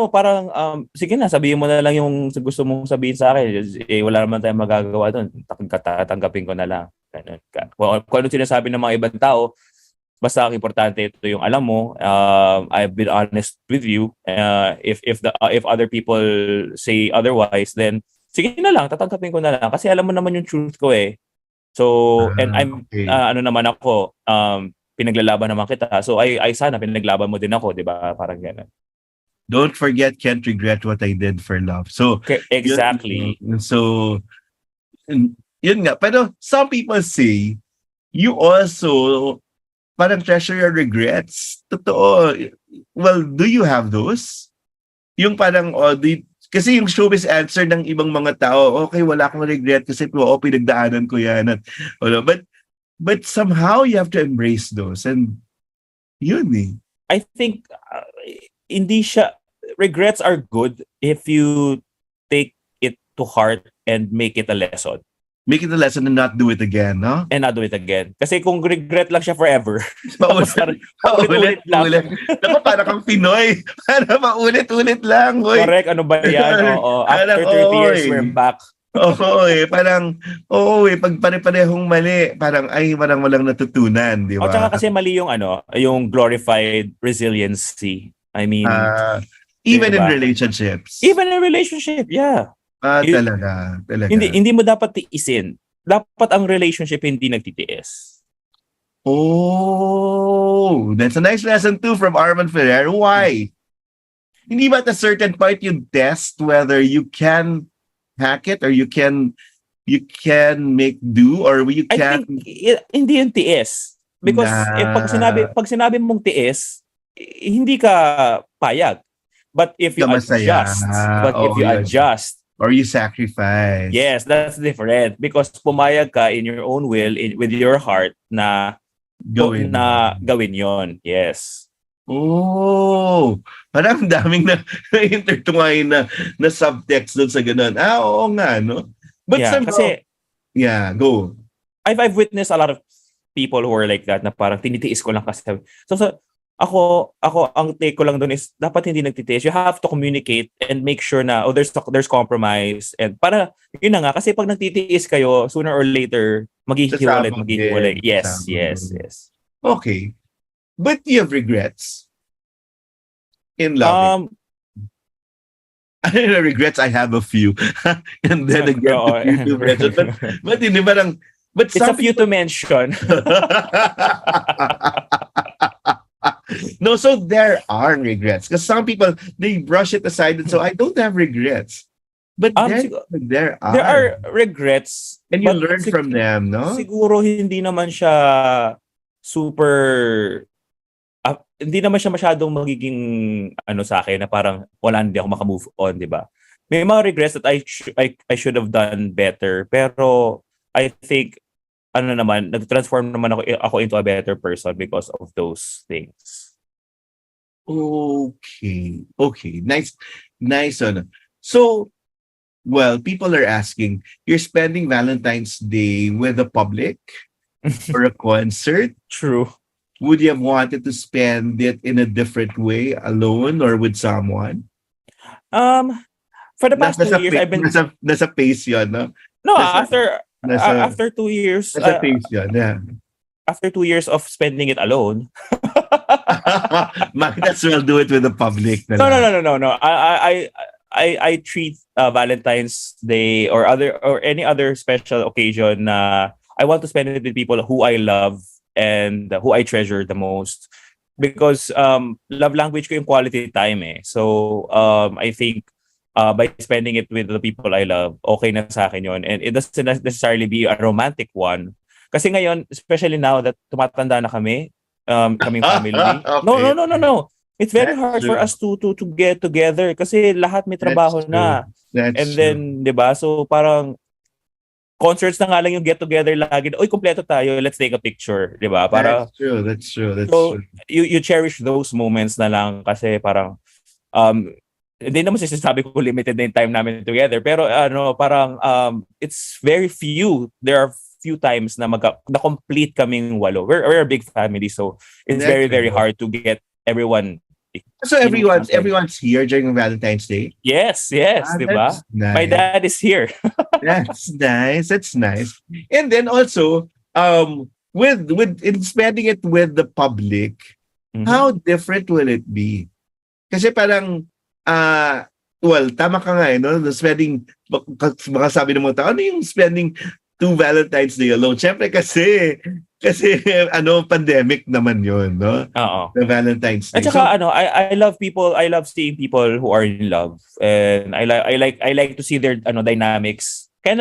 parang, sige na, sabihin mo na lang yung gusto mong sabihin sa akin. Wala naman tayong magagawa doon. Tatanggapin ko na lang. Kung ano sinasabi ng mga ibang tao, basta ang importante ito yung alam mo, I've been honest with you. If other people say otherwise, then sige na lang, tatanggapin ko na lang. Kasi alam mo naman yung truth ko eh. So, and I'm, naman ako, pinaglalaban naman kita. So, I sana pinaglaban mo din ako, di ba? Parang gano'n. Don't forget, can't regret what I did for love. So, exactly. So, yun nga. Pero some people say, you also parang treasure your regrets. Totoo. Well, do you have those? Yung parang, kasi yung showbiz answer ng ibang mga tao, okay, wala akong regret kasi pinagdaanan ko yan. But somehow you have to embrace those. And yun eh. I think regrets are good if you take it to heart and make it a lesson. Make it a lesson to not do it again, no? and not do it again. Kasi kung regret lang siya forever, Paulit, paulit-ulit lang. Dapat para kang Pinoy. Para paulit-ulit lang. Hoy. Correct, ano ba yan? Oo, after Parang, 30 years, oy. we're back. Parang, pag pare-parehong mali, parang walang natutunan, di O ba? tsaka kasi mali yung yung glorified resiliency. I mean, Even in diba? relationships. Even in relationship, yeah. Talaga. Hindi mo dapat tiisin. Dapat ang relationship hindi nagtitiis. Oh, that's a nice lesson too from Arman Ferrer. Why? Hindi ba at a certain point you test whether you can hack it or you can make do or you I can... think hindi yung tiis. Because pag sinabi mong tiis, hindi ka payag. But if you adjust, or you sacrifice. yes, that's different. Because pumayag ka in your own will, with your heart na gawin yon. Yes. Oh, parang daming na-intertwine na subtext doon sa ganun. Oo nga, no? But yeah, kasi go. I've witnessed a lot of people who are like that na parang tinitiis ko lang kasi. So ako ang take ko lang doon is dapat hindi nagtitiis. You have to communicate and make sure na there's compromise and para yun na nga kasi pag nagtitiis kayo sooner or later maghihiwalay. Yes. Okay. But do you have regrets in loving? Regrets, I have a few. And then again, but hindi parang it's a few to mention. No, so there are regrets. Because some people, they brush it aside and so I don't have regrets. But there are regrets. And you learn from them, no? Siguro hindi naman siya super... hindi naman siya masyadong magiging sa akin na parang hindi ako makamove on, di ba? May mga regrets that I should have done better. Pero I think nag-transform naman ako into a better person because of those things. Okay. Nice. So, well, people are asking, you're spending Valentine's Day with the public for a concert? True. Would you have wanted to spend it in a different way, alone or with someone? For the past 2 years, I've been... Nasa pace yun, no? No, after 2 years... Nasa pace yun, yeah. After 2 years of spending it alone... Might as well do it with the public. No. I treat Valentine's Day or any other special occasion I want to spend it with people who I love and who I treasure the most because love language ko yung quality time so I think by spending it with the people I love okay na sa akin yun and it doesn't necessarily be a romantic one kasi ngayon especially now that tumatanda na kami kaming family. Okay. No. It's very hard for us to get together kasi lahat may trabaho na. Then, 'di ba? So parang concerts na nga lang yung get together lagi. Oy, kompleto tayo. Let's take a picture, 'di ba? Para That's true. So you cherish those moments na lang kasi parang hindi naman sinasabi ko limited na yung time namin together pero parang it's very few. There are few times na complete kaming walo. We're a big family, so it's very, very hard to get everyone. So everyone's here during Valentine's Day? Yes, diba? Nice. My dad is here. That's nice. And then also, with in spending it with the public, how different will it be? Kasi parang, well, tama ka nga, no? The spending, baka sabi ng mga tao, ano yung spending 2 Valentine's Day alone. Siyempre kasi pandemic naman yun, no? Oo. The Valentine's Day. At saka I love people, I love seeing people who are in love. And I like to see their dynamics. Kaya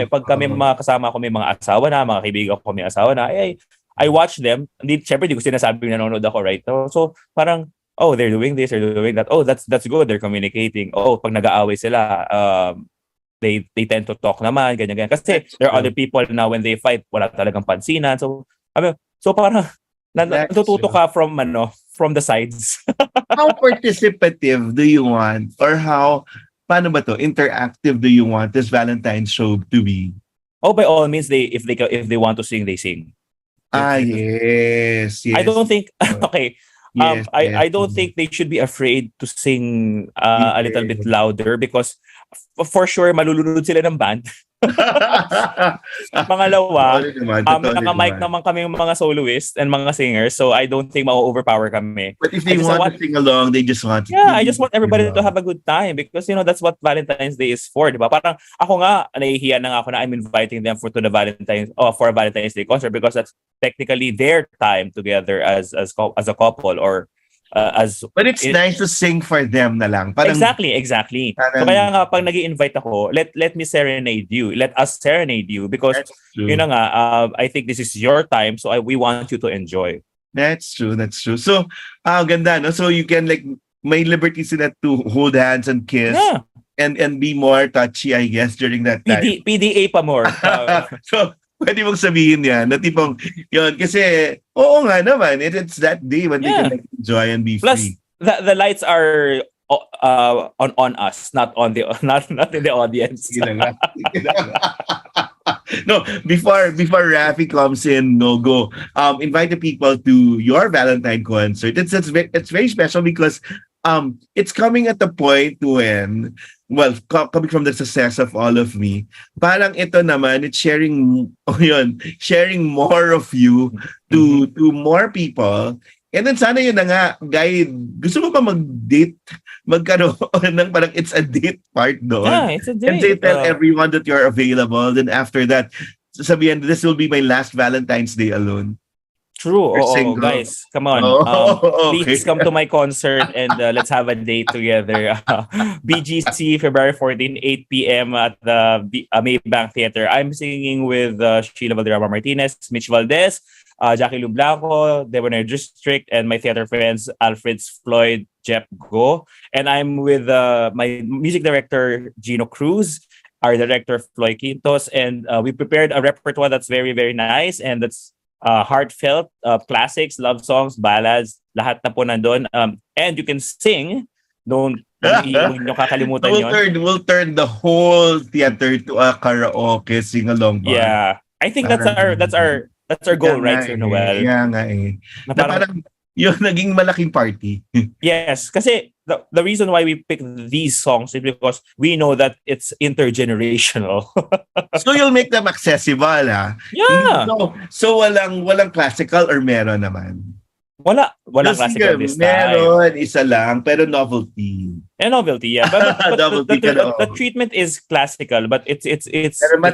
pag kami kasama ko may mga asawa na, mga kaibigan ko may asawa na, I watch them. Siyempre di ko sinasabing nanonood ako, right? So parang they're doing this, they're doing that. Oh, that's good. They're communicating. Oh, pag nag-aaway sila, they tend to talk naman, ganyan. Kasi there are other people na when they fight, wala talagang pansinan. So parang natututo ka from the sides. How participative do you want or paano ba to, interactive do you want this Valentine's show to be? Oh, by all means, if they want to sing, they sing. Yes. I don't think okay. Yes, I don't think they should be afraid to sing a little bit louder because for sure malulunod sila ng band. Pangalawa, naka-mic naman kami yung mga soloists and mga singers, so I don't think ma-overpower kami. But if they want to sing along, they just want to. Yeah, I just want everybody to have a good time because that's what Valentine's Day is for, di ba? Parang ako nga, nahihiya na nga ako na I'm inviting them for a Valentine's Day concert because that's technically their time together as a couple or but it's nice to sing for them na lang. Parang, exactly. Parang, so kaya nga pag nag-i-invite ako, let me serenade you. Let us serenade you because yun na nga, I think this is your time so we want you to enjoy. That's true. So, ganda, no? So you can may liberty sila to hold hands and kiss and be more touchy, I guess, during that time. PDA pa more. So, pwede mong sabihin yan na tipong yun kasi oo nga naman it's that day when they can enjoy and be free. Plus the lights are on us, not in the audience. No, before Raffy comes in, go invite the people to your Valentine concert. It's very special because it's coming at the point when, well, coming from the success of All of Me, parang ito naman, it's sharing more of you to more people. And then sana yun na nga, guy, gusto mo ba mag-date? Magkaroon ng parang it's a date part doon. Yeah, it's a date. And they tell everyone that you're available. Then after that, sabihin, this will be my last Valentine's Day alone. True. Guys, come on. Please come to my concert and let's have a date together. BGC, February 14, 8 p.m. at the Maybank Theater. I'm singing with Sheila Valderrama Martinez, Mitch Valdez, Jackie Lu Blanco, Debonair District, and my theater friends, Alfred Floyd, Jeff Go. And I'm with my music director, Gino Cruz, our director, Floyd Quintos. And we prepared a repertoire that's very, very nice. And that's heartfelt, classics, love songs, ballads, lahat na po nandun. And you can sing. Don't nyo kakalimutan yun. We'll turn the whole theater to a karaoke sing-along bar. Yeah. I think that's our goal, right, Sir Noel? Yeah nga eh. Na parang yun, naging malaking party. Yes, kasi the reason why we pick these songs is because we know that it's intergenerational. So you'll make them accessible, ha? Yeah. So walang classical or meron naman? Walang classical this time. Meron, isa lang, pero novelty. Novelty, yeah. But the treatment is classical, but it's a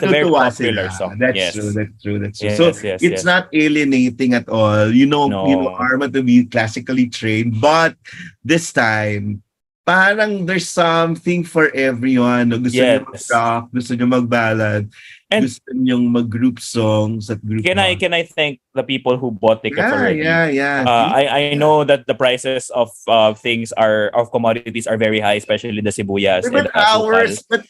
very popular song. That's true. Yes, so it's not alienating at all. You know Arman to be classically trained, but this time, parang there's something for everyone. Gusto nyo mag-rock, gusto nyo mag-ballad, gusto nyo mag-group songs at group Can I thank the people who bought tickets already? Yeah. I know that the prices of commodities are very high, especially the sibuyas. But ours are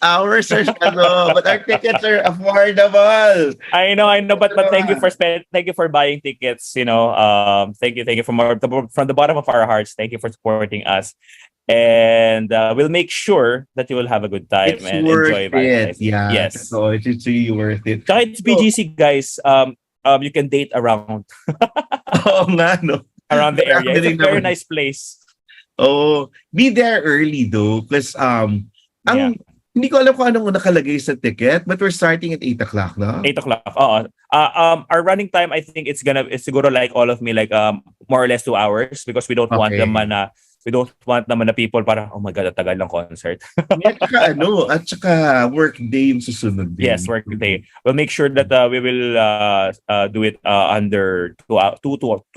but our tickets are affordable. I know, but thank you for buying tickets. Thank you from the bottom of our hearts. Thank you for supporting us. And we'll make sure that you will have a good time and enjoy it. Yeah. Yes. So it's really worth it. Kahit it's BGC, guys. You can date around. Oh, nga, no? Around the area. It's a very nice place. Oh, be there early though, because hindi ko alam kung anong nakalagay sa ticket, but we're starting at 8 o'clock, no? 8 o'clock. Our running time, I think it's siguro like All of Me, like more or less 2 hours because we don't want naman na people parang, oh my God, tagal ng concert. At saka work day yung susunod din. Yes, work day. We'll make sure that we will do it under 2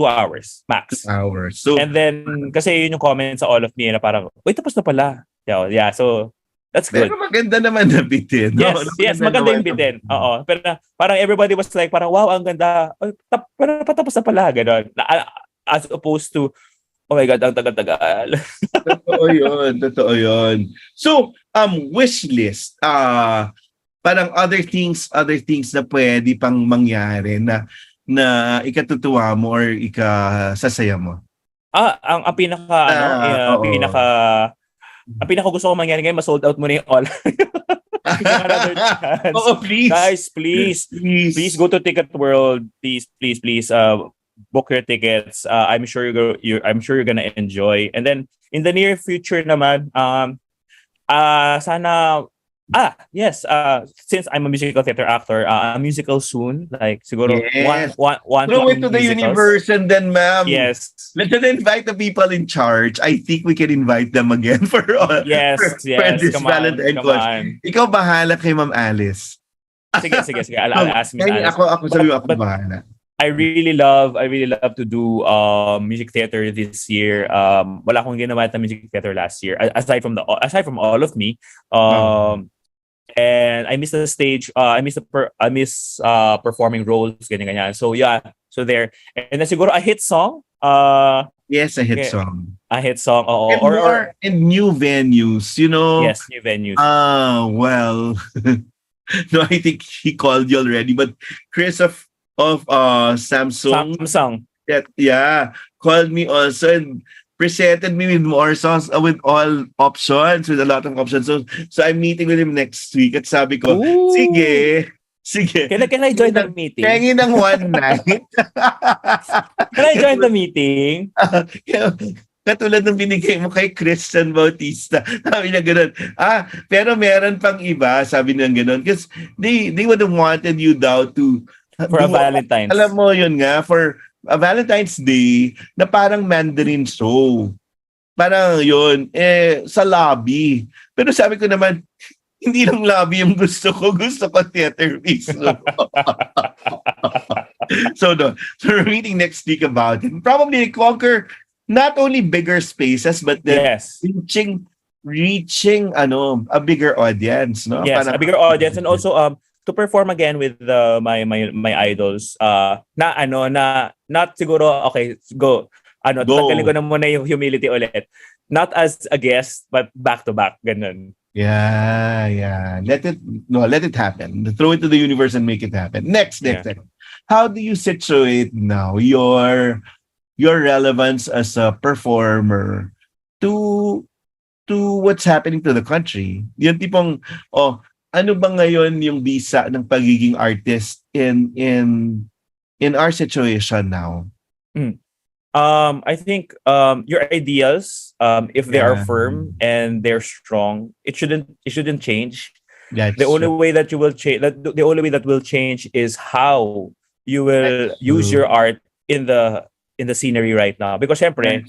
hours max. 2 hours. So, and then, kasi yun yung comment sa All of Me na parang, wait, tapos na pala. Yeah, so that's good. Pero maganda naman na bitin. No? Yes, maganda yung bitin. Oo. Pero parang everybody was like, parang, wow, ang ganda. Patapos na pala. Ganon. As opposed to, oh my God, ang tagal-tagal. Totoo yun. So, wish list. Parang other things na pwede pang mangyari na ikatutuwa mo or ikasasaya mo. Ang pinaka gusto ko mangyari ngayon, ma-sold out mo na yung all. give another chance. Oh, please. Guys, please go to Ticket World. Please, book your tickets. I'm sure you're gonna enjoy. And then in the near future naman, sana yes, since I'm a musical theater actor, a musical soon, like siguro Yes. one Throw to it two to the musicals. universe and then, ma'am. Yes. Let's invite the people in charge. I think we can invite them again for Yes, for this come on, Valentine come Coach. on. Ikaw bahala kay Ma'am Alice. Sige. I'll ask Miss Kaya Alice. ako sabi mo, ako But bahala. I really love to do music theater this year. Wala akong ginawa na music theater last year aside from all of me. And I miss the stage. I miss performing roles ganyan. So yeah, so there. And then siguro a hit song. Yes, a hit Yeah. song. A hit song. And more in new venues, you know. Yes, new venues. Well, no, I think he called you already, but Chris of Samsung that called me also and presented me with more songs with all options, with a lot of options. So I'm meeting with him next week at sabi ko, Ooh. sige. Can I join the meeting? Kaya ng one night. Can I join the meeting? Katulad ng binigay mo kay Christian Bautista. Sabi niya gano'n. Pero meron pang iba, sabi niya gano'n. Because they would have wanted you daw to For a Valentine's. Alam mo yun nga, for a Valentine's Day na parang Mandarin show. Parang yun, sa lobby. Pero sabi ko naman, hindi lang lobby yung gusto ko theater mismo. So we're meeting next week about it. Probably conquer not only bigger spaces, but then reaching a bigger audience, no? Yes, a bigger audience, and also to perform again with my idols. Not siguro okay, go. Tanggalin ko na muna yung humility ulit. Not as a guest, but back to back, ganun. Yeah. Let it happen. Throw it to the universe and make it happen. Next. How do you situate now your relevance as a performer to what's happening to the country? Yung tipong, ano ba ngayon yung bisa ng pagiging artist in our situation now? I think your ideals, if they are firm and they're strong, it shouldn't change. The only way that will change is how you will use your art in the scenery right now. Because syempre,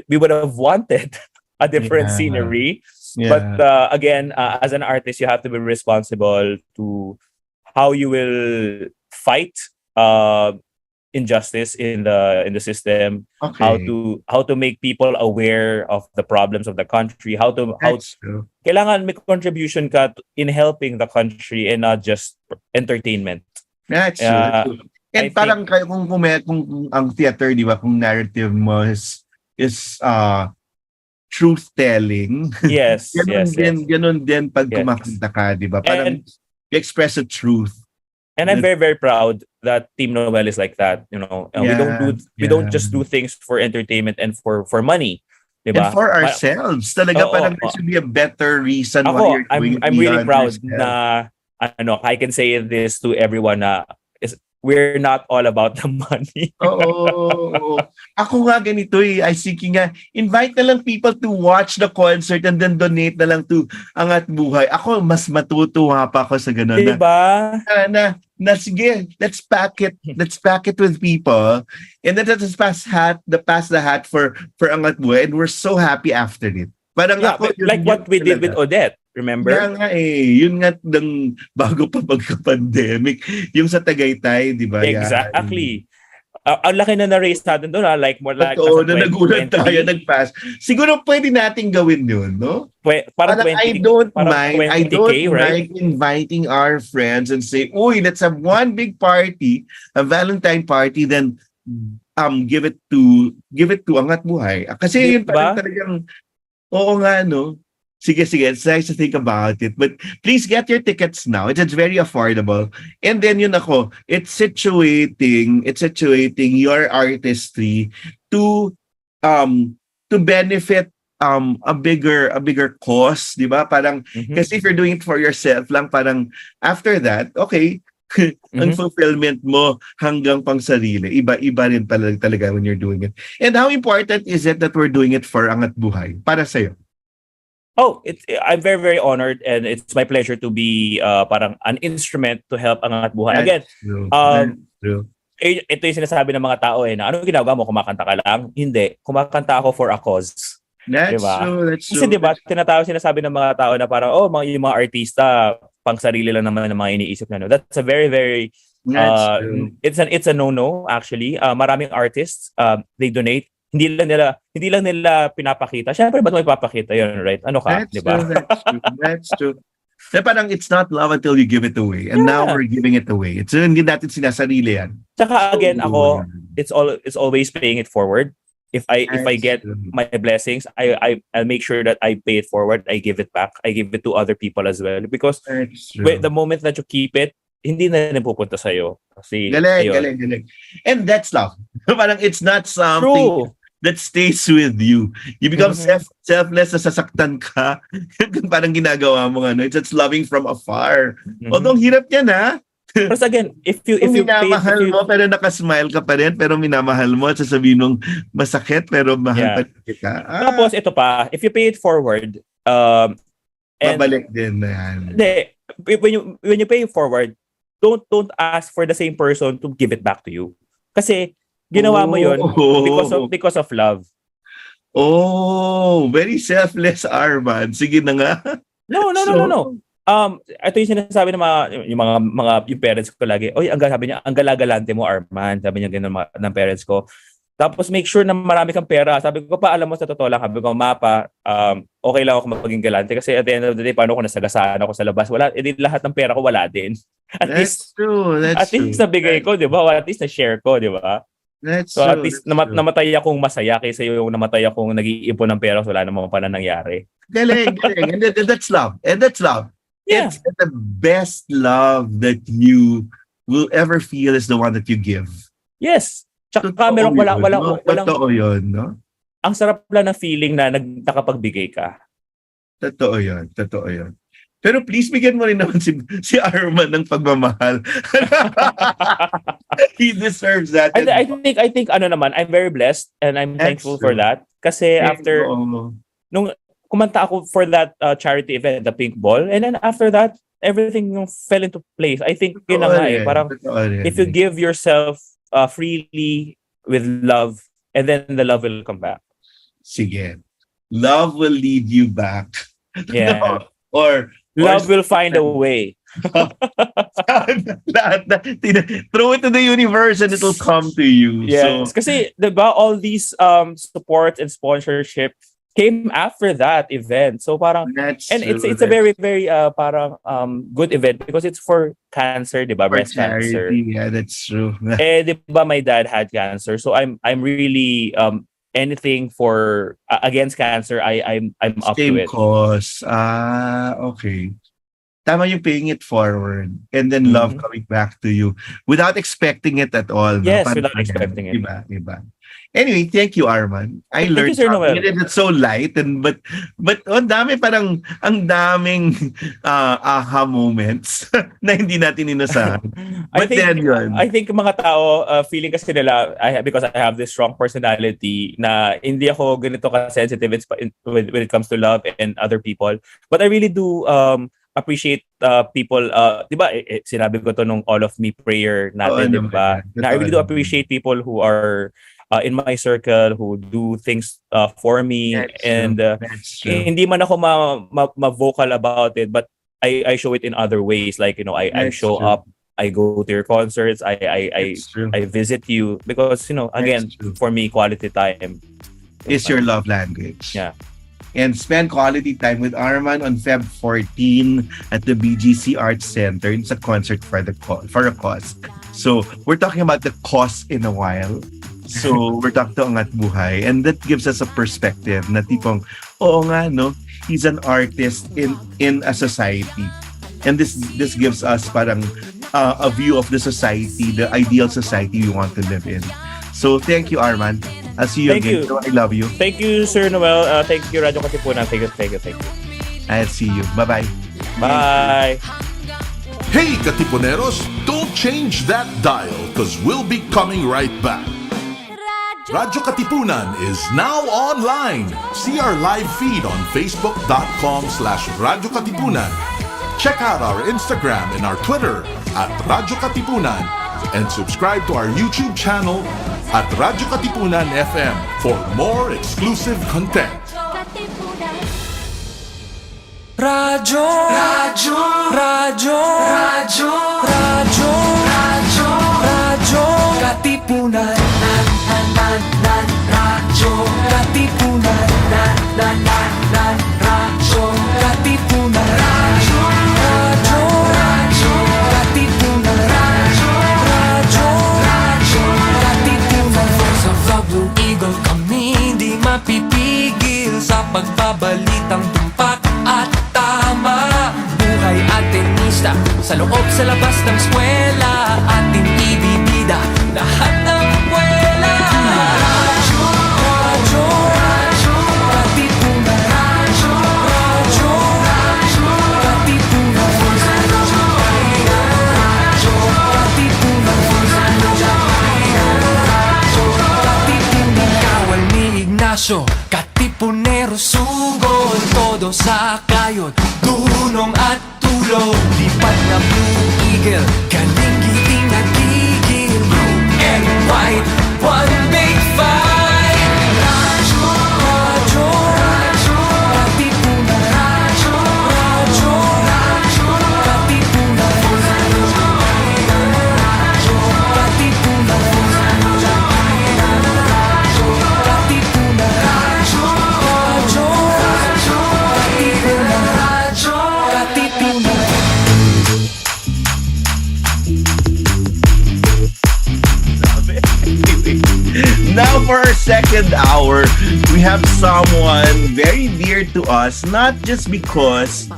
we would have wanted a different scenery. But again, as an artist, you have to be responsible to how you will fight injustice in the system. Okay. How to make people aware of the problems of the country. Kailangan may contribution ka in helping the country and not just entertainment. That's true. And parang kung ang theater, di ba, kung narrative mo is truth telling. Yes. Ganun din pag kumakanta ka, di ba? Parang you express the truth. And I'm very, very proud that Team Noel is like that. You know, we don't just do things for entertainment and for money, diba? And for ourselves, talaga parang there should be a better reason why you're doing it. I'm really proud na I can say this to everyone na we're not all about the money. Oo. Ako nga ganito I seeking nga, invite na lang people to watch the concert and then donate na lang to Angat Buhay. Ako, mas matutuwa pa ako sa ganun. Diba? Na sige, let's pack it with people and then let's pass the hat for Angat Buhay, and we're so happy after it. Parang ako, like what we did with Odette. Remember? Kaya nga yun nga ng bago pa pagka-pandemic, yung sa Tagaytay, di ba? Exactly. Ang laki na na-raise natin doon, like more like na nagulat tayo, nag-pass. Siguro pwede nating gawin yun, no? Parang 20, I don't right? mind inviting our friends and say, uy, let's have one big party, a Valentine party, then give it to Angat Buhay. Kasi yun parang talagang, oo nga, no? Sige, it's nice to think about it. But please get your tickets now. It's very affordable. And then yun ako, it's situating your artistry to benefit a bigger cause, di ba? Parang Mhm. kasi if you're doing it for yourself lang, parang after that, okay, ang Mhm. fulfillment mo hanggang pang sarili. Iba-iba rin talaga when you're doing it. And how important is it that we're doing it for Angat Buhay? Para sa'yo. I'm very, very honored, and it's my pleasure to be parang an instrument to help Angat Buhay. Again, True. um, That's true. ito yung sinasabi ng mga tao na anong ginagawa mo, kumakanta ka lang? Hindi, kumakanta ako for a cause. That's Diba? true. That's Kasi true. diba, sinasabi ng mga tao na parang, yung mga artista, pang sarili lang naman ng mga iniisip na. No? That's a very, very, That's true. it's a no-no actually. Maraming artists, they donate. Hindi lang nila pinapakita. Syempre, ba't mo ipapakita yun, right? Ano ka, That's diba? true. That's true. That's true. Na parang it's not love until you give it away. And now Yeah. we're giving it away. It's hindi natin sinasarili yan. Tsaka again, ako, Oh, it's always paying it forward. If I that's get true. my blessings, I'll make sure that I pay it forward. I give it back. I give it to other people as well. Because That's true. the moment that you keep it, hindi na rin pupunta sa'yo. Kasi, Galing, ayun. galing. And that's love. Parang it's not something True. that stays with you. You become Mhm. selfless na sasaktan ka. Parang ginagawa mo nga, no? It's loving from afar. Mhm. Although ang hirap yan, ha? Plus again, if you Kung pay, minamahal mo, pero nakasmile ka pa rin, pero minamahal mo at sasabihin mong masakit, pero mahal Yeah. pa rin kita. tapos ito pa, if you pay it forward, and Babalik din na yan. hindi, when you pay it forward, don't ask for the same person to give it back to you. Kasi ginawa mo yun because of love. Oh, very selfless, Arman. Sige na nga. No. Ito yung sinasabi ng yung parents ko lagi. Sabi niya, ang galagalante mo, Arman. Sabi niya ganun ng parents ko. Tapos make sure na marami kang pera. Sabi ko pa, alam mo sa totoo lang, sabi ko, okay lang ako maging galante kasi at the end of the day, paano ko nasagasaan ako sa labas? Wala, lahat ng pera ko wala din. That's true. That's At least nabigay ko, di ba? At least na-share ko, di ba? That's So true. at least That's true. namatay akong masaya kaysa yung namatay akong nag-iipon ng pera so wala namang pala nangyari. Galing. And that's love. And that's love. Yeah. It's the best love that you will ever feel is the one that you give. Yes. Tsaka Totoo meron yun, no? walang Totoo yun, no? ang sarap lang na feeling na nakapagbigay ka. Totoo yun. Totoo yun. Pero please, bigyan mo rin naman si Arman ng pagmamahal. He deserves that. I think I'm very blessed and I'm thankful for true. that. Kasi after Oo. nung kumanta ako for that charity event, the Pink Ball, and then after that, everything fell into place. I think yun na nga eh. Parang Totoo rin. if you give yourself freely with love, and then the love will come back. Sige. Love will lead you back. Yeah. Or Love will find a way. lahat na, throw it to the universe and it'll come to you. Yes. So, Kasi, diba, all these support and sponsorship came after that event. So parang, that's and true. it's a very, very parang good event because it's for cancer, diba? For Breast cancer. charity. Yeah, that's true. Diba, my dad had cancer. So I'm really anything for against cancer. I'm up to Same it. cause. Okay. Tama yung paying it forward and then love Mhm. coming back to you without expecting it at all. no? Yes, Parang without expecting it. Iba. Anyway, thank you, Arman. I Thank learned you, Sir Noel. something. It's so light but ang daming aha moments na hindi natin inasahan. But then yun. I think mga tao feeling kasi nila because I have this strong personality na hindi ako ganito ka sensitive when it comes to love and other people. But I really do appreciate people, di ba, sinabi ko to nung All of Me prayer natin, di ba? Na I really do appreciate people who are in my circle, who do things for me. That's And That's true. hindi man ako ma-vocal about it, but I show it in other ways. Like, I That's show true. up, I go to your concerts, I That's true. visit you because, again, That's true. for me, quality time Is your love language. Yeah. And spend quality time with Arman on Feb 14 at the BGC Arts Center. It's a concert for a cause. So we're talking about the cause in a while. So we're talking to Angat Buhay, and that gives us a perspective na tipong, oo nga, no? He's an artist in a society. And this gives us parang a view of the society, the ideal society we want to live in. So thank you, Arman. I'll see you Thank again. you. So, I love you. Thank you, Sir Noel. Thank you, Radyo Katipunan. Thank you. I'll see you. Bye-bye. Bye. Hey, Katipuneros, don't change that dial because we'll be coming right back. Radyo Katipunan is now online. See our live feed on facebook.com/Radyo Katipunan. Check out our Instagram and our Twitter at Radyo Katipunan and subscribe to our YouTube channel at Radyo Katipunan FM for more exclusive content. Radyo, Radyo, Radyo, Radyo, Radyo, Radyo, Radyo, Katipunan, Radyo, Katipunan, Radyo, Katipunan, Radyo, Radyo, Radyo, Katipunan, Radyo, Radyo, Radyo, Katipunan. Voice of the Blue Eagle, kami di mapipigil sa pagbabalitang tumpak at tama. Buhay at tenista, sa loob sa labas ng eskwela, ating ibibida lahat ng kwela. Radyo, Radyo, Radyo, Katipunan, Radyo, Radyo, Radyo, Katipunan, Radyo, Radyo, Katipunan, Radyo, Katipunan. Kawal ni Ignacio, Katipunero, sugod, todo sa kayod, dunong at tulog, lipat na Blue Eagle, galing giting nagigil, blue and white, one big fight. Radyo, Radyo, Radyo, Katipunan, Radyo, Radyo, Radyo, Katipunan, Radyo, Radyo, Katipunan, Radyo, Katipunan, Radyo, Radyo, Radyo, Katipunan, Radyo, Katipunan. Now for our second hour, we have someone very dear to us, not just because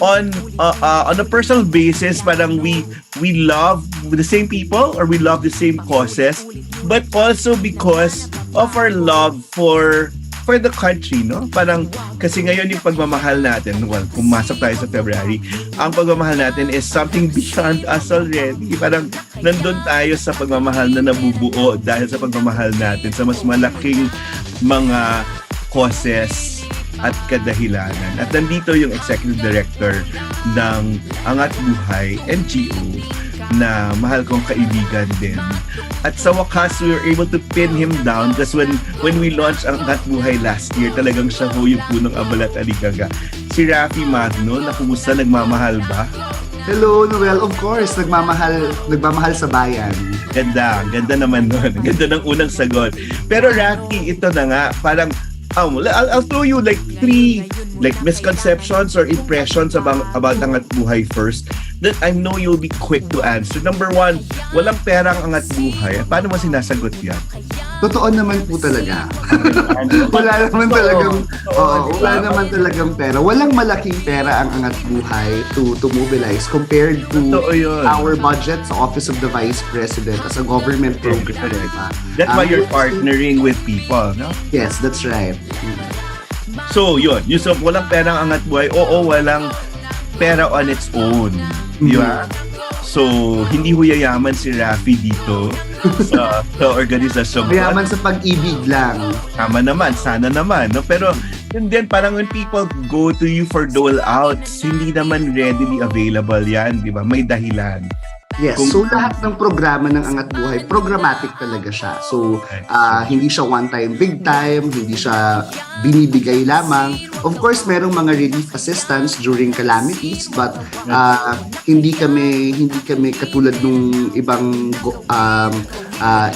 on a personal basis, parang we love the same people or we love the same causes, but also because of our love for the country, no? Parang kasi ngayon yung pagmamahal natin, well, pumasok tayo sa February, ang pagmamahal natin is something beyond us already. Parang nandun tayo sa pagmamahal na nabubuo dahil sa pagmamahal natin sa mas malaking mga causes at kadahilanan. At nandito yung Executive Director ng Angat Buhay, NGO, na mahal kong kaibigan din. At sa wakas, we were able to pin him down because when we launched ang Angat Buhay last year, talagang siya ho yung punong abala at aligaga. Si Raffy Magno, na kumusta, nagmamahal ba? Hello, Noel. Of course, nagmamahal sa bayan. Ganda naman nun. Ganda ng unang sagot. Pero Raffy, ito na nga, parang I'll throw you like 3 misconceptions or impressions about Angat Buhay first that I know you'll be quick to answer. Number 1, walang perang Angat Buhay. Paano mo sinasagot yan? Totoo naman po talaga. wala naman talagang pera. Walang malaking pera ang Angat Buhay to mobilize compared to our budget sa Office of the Vice President as a government program. That's why you're partnering with people, no? Yes, that's right. So, yun. So, walang perang Angat Buhay. Oo, walang pera on its own. Di ba? So, hindi ho yayaman si Raffy dito sa organisasyon. Yayaman sa pag-ibig lang. Tama naman, sana naman. No? Pero, and then parang when people go to you for dole outs, hindi naman readily available yan, di ba? May dahilan. Yes, so lahat ng programa ng Angat Buhay, programmatic talaga siya. So, hindi siya one-time, big time, hindi siya binibigay lamang. Of course, merong mga relief assistance during calamities, but hindi kami katulad ng ibang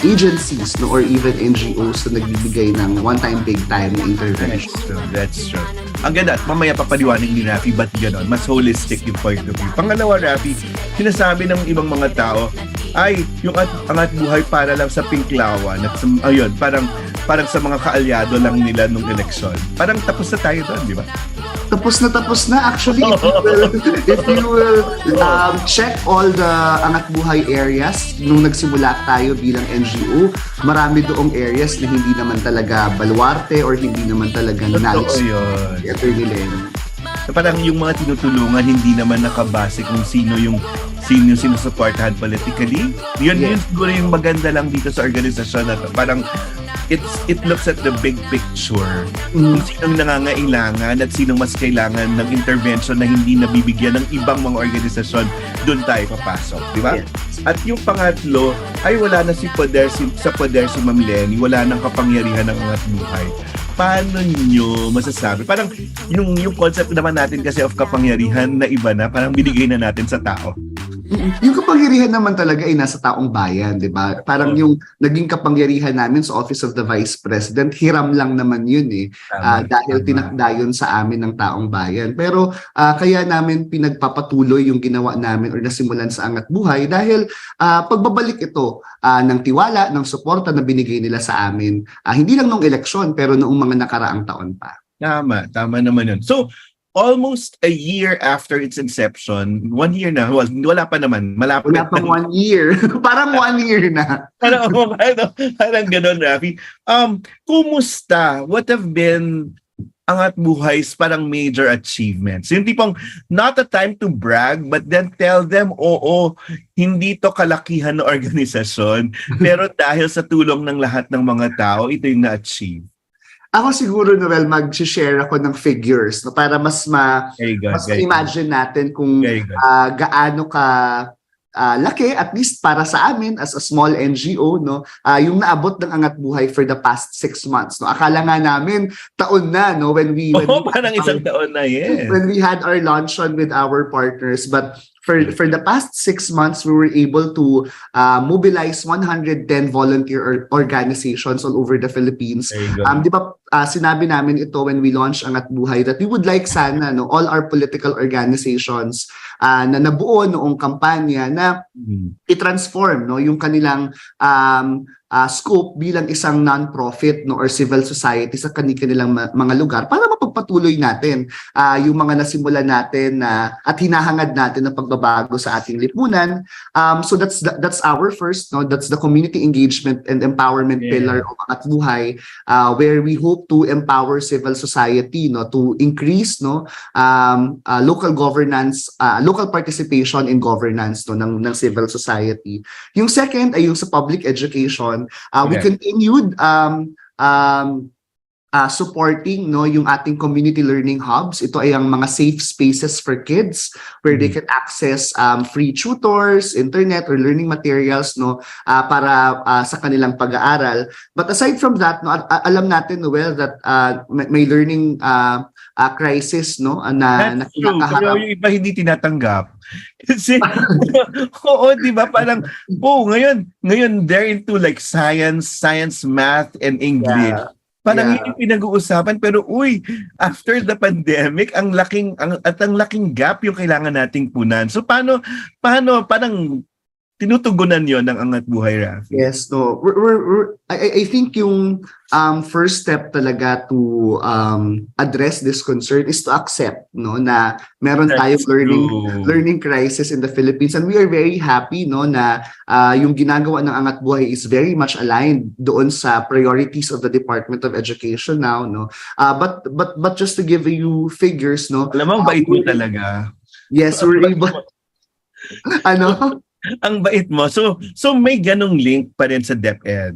agencies, no, or even NGOs na nagbibigay ng one-time, big time na intervention. That's true. Ang ganda, at mamaya papaliwanag ni Raffy, ba't gano'n? Mas holistic yung point of view. Pangalawa, Raffy, sinasabi ng ibang mga tao, ay, yung Angat Buhay para lang sa pinklawan. At ayun, parang sa mga kaalyado lang nila nung eleksyon. Parang tapos na tayo doon, di ba? Tapos na. Actually, if you will check all the Angat Buhay areas nung nagsimula tayo bilang bilang NGO, marami doong areas na hindi naman talaga baluarte or hindi naman talaga nais. yun. Attorney Len. So, parang yung mga tinutulungan hindi naman nakabase kung sino sinusuportahan politically. Yun siguro yung maganda lang dito sa organisasyon na to. Parang it looks at the big picture. Kung sinong nangangailangan at sinong mas kailangan ng intervention na hindi nabibigyan ng ibang mga organisasyon, doon tayo papasok, di ba? Yes. At yung pangatlo ay wala na sa poder si Ma'am Lenny, wala nang kapangyarihan ng Angat Buhay. Paano nyo masasabi? Parang yung concept naman natin kasi of kapangyarihan na iba na, parang binigay na natin sa tao. Yung kapangyarihan naman talaga ay nasa taong bayan, di ba? Parang yung naging kapangyarihan namin sa Office of the Vice President, hiram lang naman yun dahil tinakda yun sa amin ng taong bayan. Pero kaya namin pinagpapatuloy yung ginawa namin or nasimulan sa Angat Buhay dahil pagbabalik ito ng tiwala, ng suporta na binigay nila sa amin, hindi lang nung eleksyon pero noong mga nakaraang taon pa. Tama naman yun. So, almost a year after its inception, 1 year na, wala pa naman, malapit. Wala pang 1 year. Parang 1 year na. Parang ganun, Raffy. Kumusta? What have been Angat Buhay's parang major achievements? Yung tipong, not a time to brag, but then tell them, hindi to kalakihan na organisasyon, pero dahil sa tulong ng lahat ng mga tao, ito yung na-achieve. Ako siguro, Noel, mag-share ako ng figures no, para mas ma-imagine natin kung gaano ka laki, at least para sa amin as a small NGO, no, yung naabot ng Angat Buhay for the past 6 months. No. Akala nga namin taon na no, when parang isang taon na, yes. When we had our luncheon with our partners, but for the past 6 months, we were able to mobilize 110 volunteer organizations all over the Philippines. Di ba, sinabi namin ito when we launched Angat Buhay that we would like sana all our political organizations na nabuo noong kampanya na i-transform yung kanilang scope bilang isang non-profit or civil society sa kanilang mga lugar para mapagpatuloy natin yung mga nasimulan natin at hinahangad natin na pagbabago sa ating lipunan. So that's our first, that's the community engagement and empowerment pillar of Angat Buhay, where we hope to empower civil society to increase local governance, local participation in governance ng civil society. Yung second ay yung sa public education. We continued supporting yung ating community learning hubs. Ito ay ang mga safe spaces for kids where they can access free tutors, internet or learning materials para sa kanilang pag-aaral. But aside from that, alam natin, Noel, that may learning crisis na kinakaharap. Pero yung iba hindi tinatanggap. Kasi, di ba? Parang, ngayon they're into like science, math, and English. Parang yun yung pinag-uusapan, pero after the pandemic, ang laking gap yung kailangan nating punan. So paano parang tinutugunan yon ng Angat Buhay, Raffy? Yes, no. I think yung first step talaga to address this concern is to accept na meron tayong learning crisis in the Philippines, and we are very happy na yung ginagawa ng Angat Buhay is very much aligned doon sa priorities of the Department of Education now, but just to give you figures, alam mo, bait mo talaga. Yes, we're able ang bait mo. So may ganong link pa rin sa DepEd.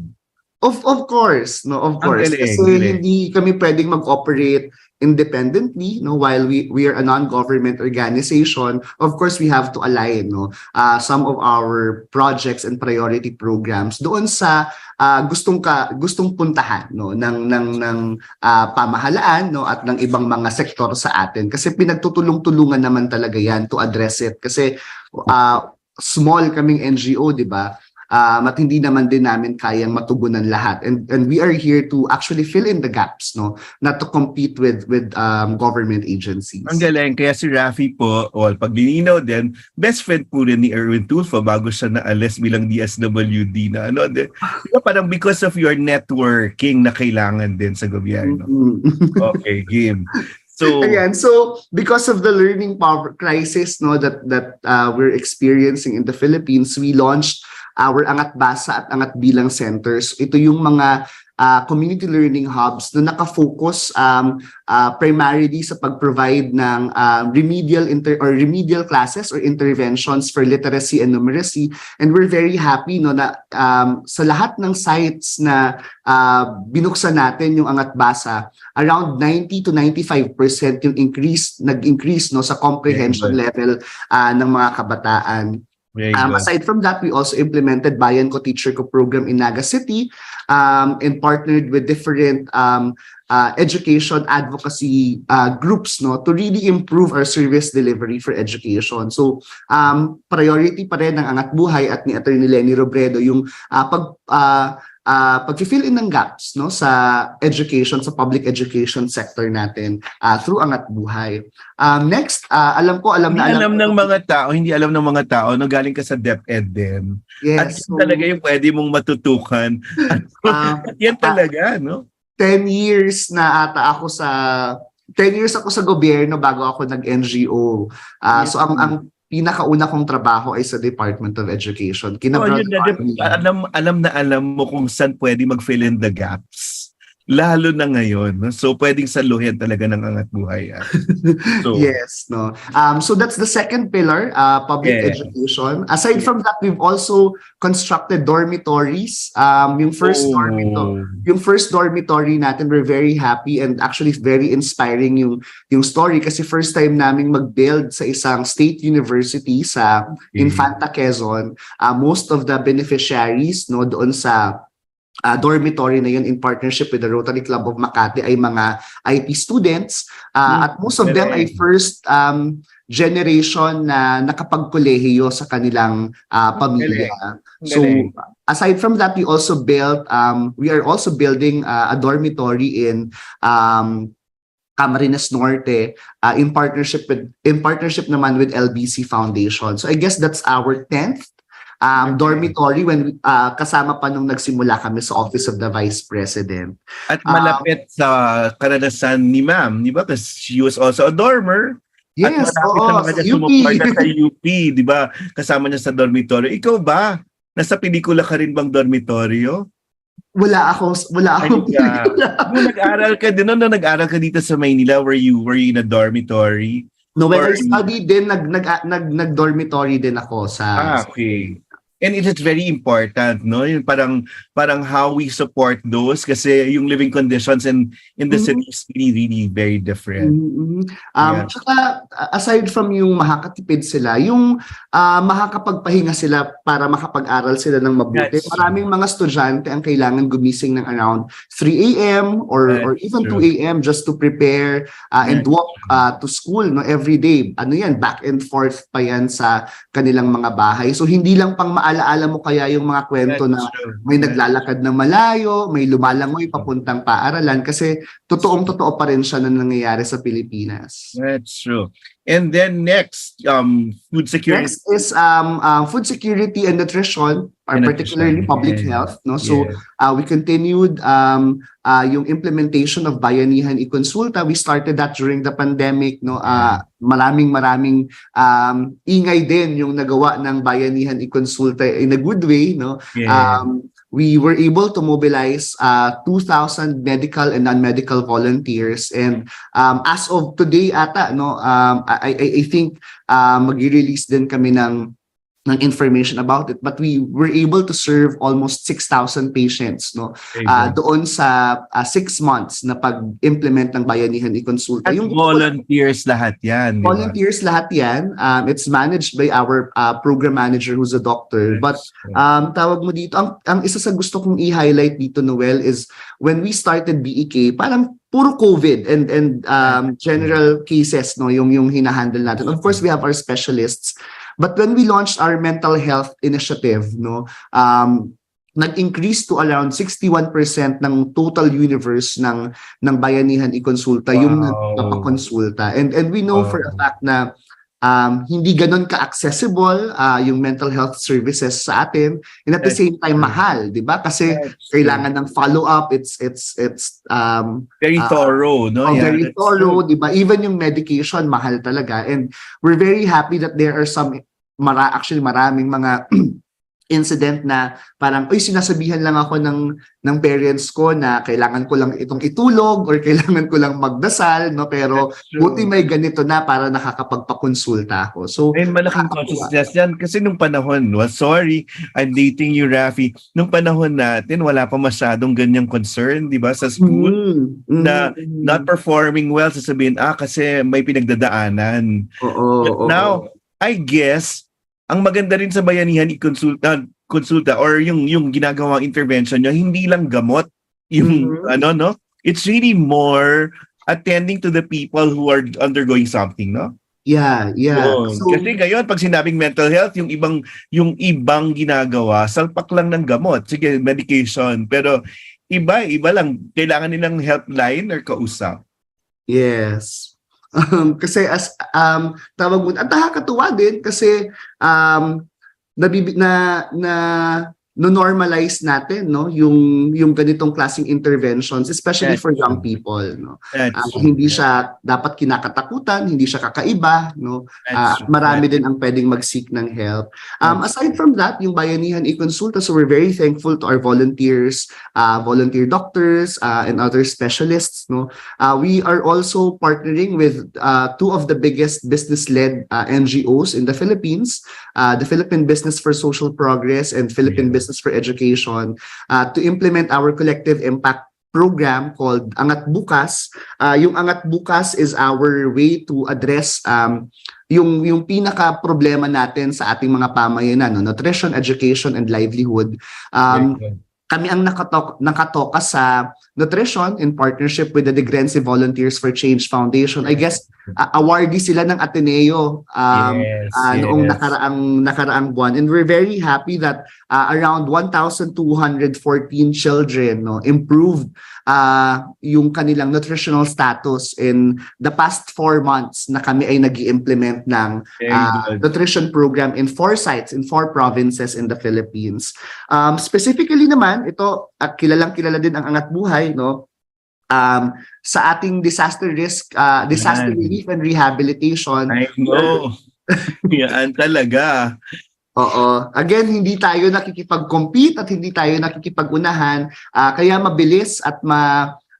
Of course, of course. Kasi hindi kami pwedeng mag-operate independently, while we are a non-government organization. Of course, we have to align some of our projects and priority programs doon sa gustong puntahan ng pamahalaan at ng ibang mga sektor sa atin. Kasi pinagtutulong-tulungan naman talaga yan to address it. Kasi small kaming NGO, di ba? At hindi naman din namin kayang matugunan lahat. And we are here to actually fill in the gaps, not to compete with government agencies. Ang galing. Kaya si Raffy po, pag lininaw din, best friend po rin ni Erwin Tulfo bago siya naalis bilang DSWD na parang because of your networking na kailangan din sa gobyerno. Okay, game. So, Ayan, so because of the learning power crisis no that we're experiencing in the Philippines, we launched our Angat Basa at Angat Bilang Centers. Ito yung mga community learning hubs na nakafocus primarily sa pag-provide ng remedial classes or interventions for literacy and numeracy. And we're very happy no na sa lahat ng sites na binuksan natin yung Angat Basa, around 90 to 95% yung nag-increase no sa comprehension level ng mga kabataan. Aside from that, we also implemented Bayan Ko Teacher Ko program in Naga City and partnered with different education advocacy groups no to really improve our service delivery for education. So priority pa rin ng Angat Buhay at ni Attorney Lenny Robredo yung pag-fill in ng gaps no sa education, sa public education sector natin through Angat Buhay. Next, alam ng mga tao, hindi alam ng mga tao na galing ka sa DepEd din. At yes, yun talaga yung pwede mong matutukan. Yan talaga, no? 10 years na ata ako sa 10 years ako sa gobyerno bago ako nag-NGO. So ang pinakauna kong trabaho ay sa Department of Education. Alam mo kung saan pwede mag-fill in the gaps. Lalo na ngayon. No? So, pwedeng saluhin talaga ng Angat Buhay. So, yes. No. So, that's the second pillar, public education. Aside from that, we've also constructed dormitories. Yung first dormitory natin, we're very happy and actually very inspiring yung story kasi first time naming mag-build sa isang state university sa Infanta, Quezon. Most of the beneficiaries no doon sa dormitory na yun in partnership with the Rotary Club of Makati ay mga IP students at most of them ay first generation na nakapagkolehiyo sa kanilang pamilya. So aside from that, we are also building a dormitory in Camarines Norte in partnership naman with LBC Foundation. So I guess that's our 10th dormitory when kasama pa nung nagsimula kami sa Office of the Vice President. At malapit sa karanasan ni Ma'am, di ba? Because she was also a dormer. Yes, at malapit sa UP, di ba? Kasama niya sa dormitory. Ikaw ba? Nasa pelikula ka rin bang dormitoryo? Wala akong pelikula. Nung nag-aral ka dito sa Maynila, were you in a dormitory? No, when I studied din, nag-dormitory din ako sa... Okay. And it is very important, no? Yung parang how we support those kasi yung living conditions in the city is really very different. Tsaka aside from yung makakatipid sila, yung makakapagpahinga sila para makapag-aral sila ng mabuti. Maraming mga estudyante ang kailangan gumising ng around 3 a.m. or even 2 a.m. just to prepare and walk to school no every day. Ano yan, back and forth pa yan sa kanilang mga bahay. So hindi lang pang alaala mo kaya yung mga kwento na may naglalakad na malayo, may lumalangoy papuntang paaralan kasi totoong-totoo pa rin siya na nangyayari sa Pilipinas. That's true. And then next, food security. Next is food security and nutrition, particularly public health. No, so we continued yung implementation of Bayanihan iKonsulta. We started that during the pandemic. No, maraming ingay din yung nagawa ng Bayanihan iKonsulta in a good way. No, we were able to mobilize 2,000 medical and non-medical volunteers, and as of today ata no I think mag-release din kami ng information about it, but we were able to serve almost 6,000 patients no doon sa 6 months na pag-implement ng Bayanihan iKonsulta. Yung volunteers lahat yan. Volunteers lahat yan. It's managed by our program manager who's a doctor. But tawag mo dito, ang isa sa gusto kong i-highlight dito, Noel, is when we started BEK, parang puro COVID and general cases no yung hinahandle natin. Of course, we have our specialists. But when we launched our mental health initiative, no, nag-increase to around 61% ng total universe ng Bayanihan iKonsulta yung nagpapakonsulta. And we know for a fact na hindi ganun ka-accessible yung mental health services sa atin, and at the That's same time true. mahal, 'di ba? Kasi That's kailangan ng follow-up, it's Very thorough, no? Yeah, very that's thorough, true. 'di ba? Even yung medication mahal talaga, and we're very happy that there are some actually maraming mga incident na parang, uy, sinasabihan lang ako ng parents ko na kailangan ko lang itong itulog or kailangan ko lang magdasal, no? Pero That's true. buti may ganito na para nakakapagpakonsulta ako. So, May malaking consciousness yan. Kasi nung panahon, sorry, I'm dating you, Raffy. Nung panahon natin, wala pa masyadong ganyang concern, di ba, sa school, na not performing well, sasabihin, kasi may pinagdadaanan. But now, I guess, ang maganda rin sa bayanihan konsulta or yung ginagawang intervention nyo, hindi lang gamot yung no? It's really more attending to the people who are undergoing something, no? Yeah. So, kasi ngayon pag sinabing mental health, yung ibang ginagawa, salpak lang ng gamot. Sige, medication, pero iba lang, kailangan nilang helpline or kausap. yes. Kasi tawag mo, at nakakatuwa din kasi no-normalize natin, no, yung ganitong klaseng interventions, especially for young people, no. Hindi siya dapat kinakatakutan, hindi siya kakaiba, no. Marami din ang pwedeng mag-seek ng help. Aside from that, yung Bayanihan i-Konsulta, so we're very thankful to our volunteers, volunteer doctors, and other specialists, no. We are also partnering with two of the biggest business-led NGOs in the Philippines, the Philippine Business for Social Progress and Philippine Business for Education, to implement our collective impact program called Angat Bukas. Yung Angat Bukas is our way to address yung pinaka problema natin sa ating mga pamayanan, no? Nutrition, education, and livelihood. Kami ang nakatoka sa nutrition in partnership with the Degrense Volunteers for Change Foundation. I guess awardee sila ng Ateneo noong nakaraang buwan, and we're very happy that around 1,214 children, no, improved yung kanilang nutritional status in the past 4 months na kami ay nag-i-implement ng nutrition program in 4 sites in 4 provinces in the Philippines. Specifically naman, ito kilalang-kilala din ang Angat Buhay, no? Sa ating disaster relief and rehabilitation. I know. Yan talaga. Oo. Again, hindi tayo nakikipag-compete at hindi tayo nakikipag-unahan, kaya mabilis at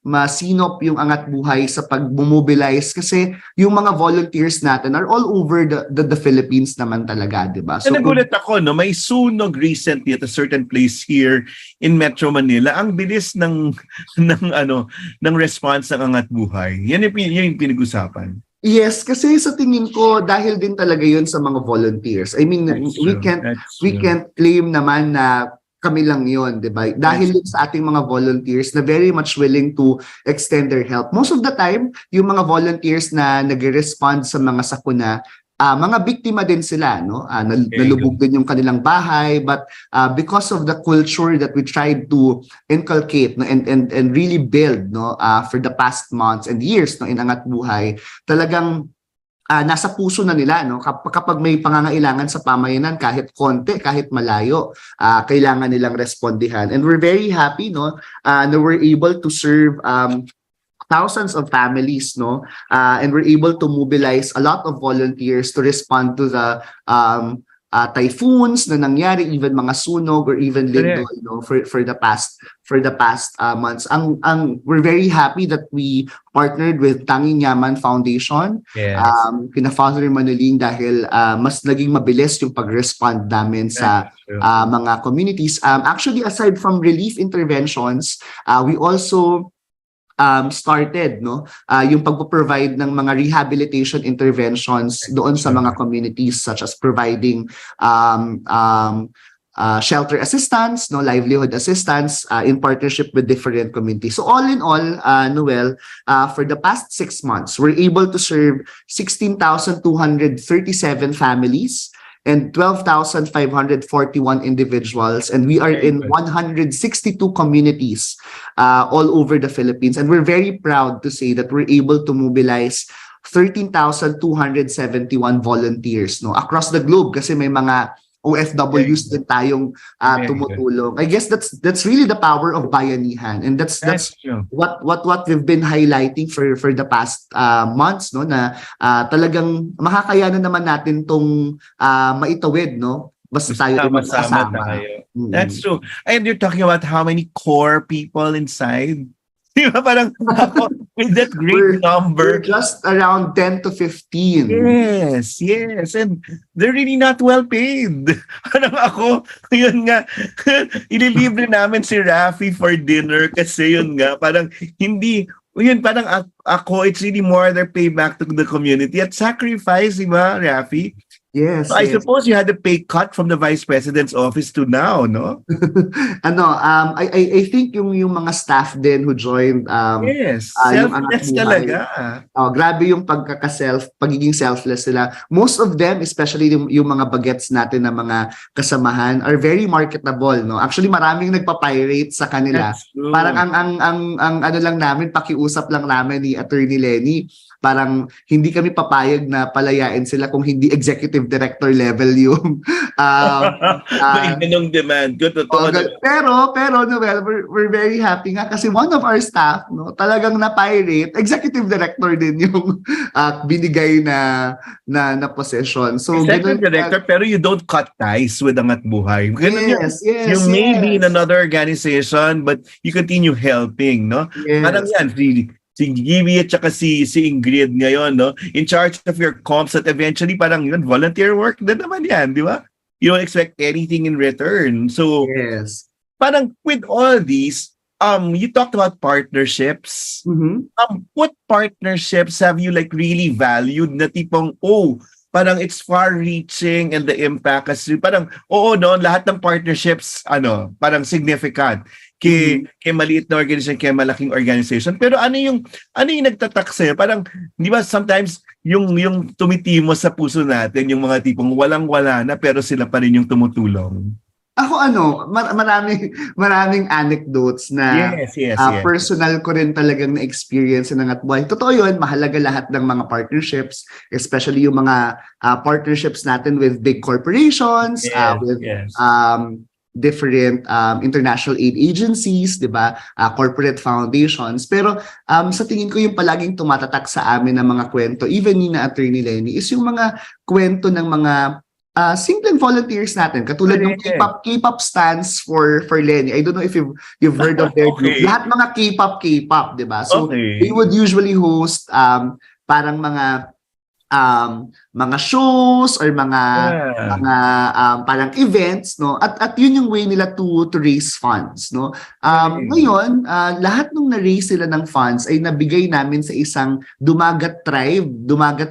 masinop yung Angat Buhay sa pag-mobilize kasi yung mga volunteers natin are all over the Philippines naman talaga, di ba? So, nagulat ako, no, may sunog recently at a certain place here in Metro Manila. Ang bilis ng response ng Angat Buhay. Yan yung pinag-usapan. Yes, kasi sa tingin ko dahil din talaga 'yun sa mga volunteers. I mean, we can't claim naman na kami lang 'yon, 'di ba? Dahil din sa ating mga volunteers na very much willing to extend their help. Most of the time, yung mga volunteers na nagre-respond sa mga sakuna, mga biktima din sila, no? Nalubog din yung kanilang bahay, but because of the culture that we tried to inculcate, no, and really build, no, for the past months and years, no, in Angat Buhay, talagang nasa puso na nila, no, kapag may pangangailangan sa pamayanan, kahit konti, kahit malayo, kailangan nilang respondihan. And we're very happy, no, na we're able to serve thousands of families, no, and we're able to mobilize a lot of volunteers to respond to the typhoons na nangyari, even mga sunog or even lindol, no, for the past months. We're very happy that we partnered with Tanging Yaman Foundation, kina Father Manoling, dahil mas naging mabilis yung pag-respond namin sa mga communities. Actually, aside from relief interventions, we also started, no, yung pagpo-provide ng mga rehabilitation interventions doon sa mga communities, such as providing shelter assistance, no, livelihood assistance, in partnership with different communities. So all in all, Noel, for the past 6 months, we're able to serve 16,237 families and 12,541 individuals, and we are in 162 communities all over the Philippines. And we're very proud to say that we're able to mobilize 13,271 volunteers, no, across the globe, kasi may mga OFWs din tayong tumutulong. I guess that's really the power of bayanihan, and that's true. what we've been highlighting for the past months, no, na talagang makakayanan naman natin tong maitawid, no, basta tayo ay Sama-sama magkasama. tayo. That's true. And you're talking about how many core people inside. Di ba? Parang ako, with that great number. We're just around 10 to 15. Yes. And they're really not well paid. Parang ako, yun nga, ililibre namin si Raffy for dinner kasi yun nga, parang hindi, yun, parang ako, it's really more their payback to the community at sacrifice, di ba, Raffy? Yes. So I suppose you had a pay cut from the Vice President's office to now, no? I think yung mga staff din who joined Yes, yung Angat selfless Buhay. talaga. Grabe yung pagiging selfless nila. Most of them, especially yung mga bagets natin na mga kasamahan, are very marketable, no? Actually, maraming nagpa-pirate sa kanila. That's true. Parang ang ano lang namin, pakiusap lang namin ni Attorney Lenny, parang hindi kami papayag na palayain sila kung hindi executive director level yung May ganong demand ko, totoo. pero Noel, we're very happy nga kasi one of our staff, no, talagang na-pirate, executive director din yung binigay na position. So Executive director, pero you don't cut ties with Angat Buhay. Yes. You may be in another organization, but you continue helping, no? Yes. Parang yan, si Gibby at saka si Ingrid ngayon, no? In charge of your comps at eventually parang yun, volunteer work na naman yan, di ba? You don't expect anything in return. So, Yes. parang with all these, you talked about partnerships. Mhm. What partnerships have you like really valued na tipong, parang it's far-reaching and the impact kasi parang, no, lahat ng partnerships, parang significant. Kay maliit na organization, kay malaking organization. Pero ano yung nagtatak sa'yo? Parang, di ba, sometimes yung tumitimo sa puso natin, yung mga tipong walang-wala na, pero sila pa rin yung tumutulong. Ako maraming anecdotes na Yes. personal ko rin talagang na-experience ng Angat Buhay. Totoo yun, mahalaga lahat ng mga partnerships, especially yung mga partnerships natin with big corporations, with different international aid agencies, 'di ba? Corporate foundations. Pero sa tingin ko yung palaging tumatatak sa amin ng mga kwento, even ni na Attorney Lenny, is yung mga kwento ng mga simple volunteers natin. Katulad ng K-pop stands for Lenny. I don't know if you've heard of their group. Lahat mga K-pop, 'di ba? So they would usually host parang mga shows or mga parang events, no, at yun yung way nila to raise funds, no. Ngayon lahat nung na-raise sila ng funds ay nabigay namin sa isang dumagat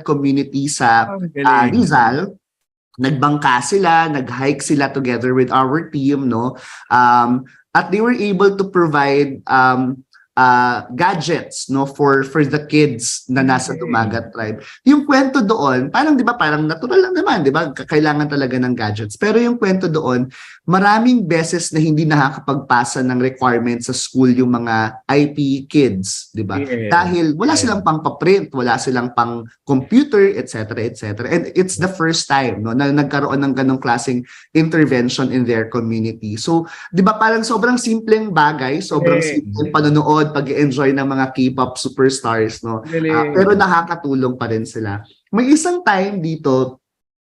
community sa Rizal. Nagbangka sila, nag-hike sila together with our team, no, at they were able to provide gadgets, no, for the kids na nasa Dumagat tribe. Yung kwento doon, parang 'di ba, parang natural lang naman, 'di ba? Kailangan talaga ng gadgets. Pero yung kwento doon, maraming beses na hindi nakakapagpasa ng requirements sa school yung mga IP kids, 'di ba? Dahil wala silang pang-print, wala silang pang-computer, etc., etc. And it's the first time, no, na nagkaroon ng ganong klaseng intervention in their community. So, 'di ba, parang sobrang simpleng bagay, sobrang simpleng panonood, pag-enjoy ng mga K-pop superstars, no? Pero nakakatulong pa rin sila. May isang time dito,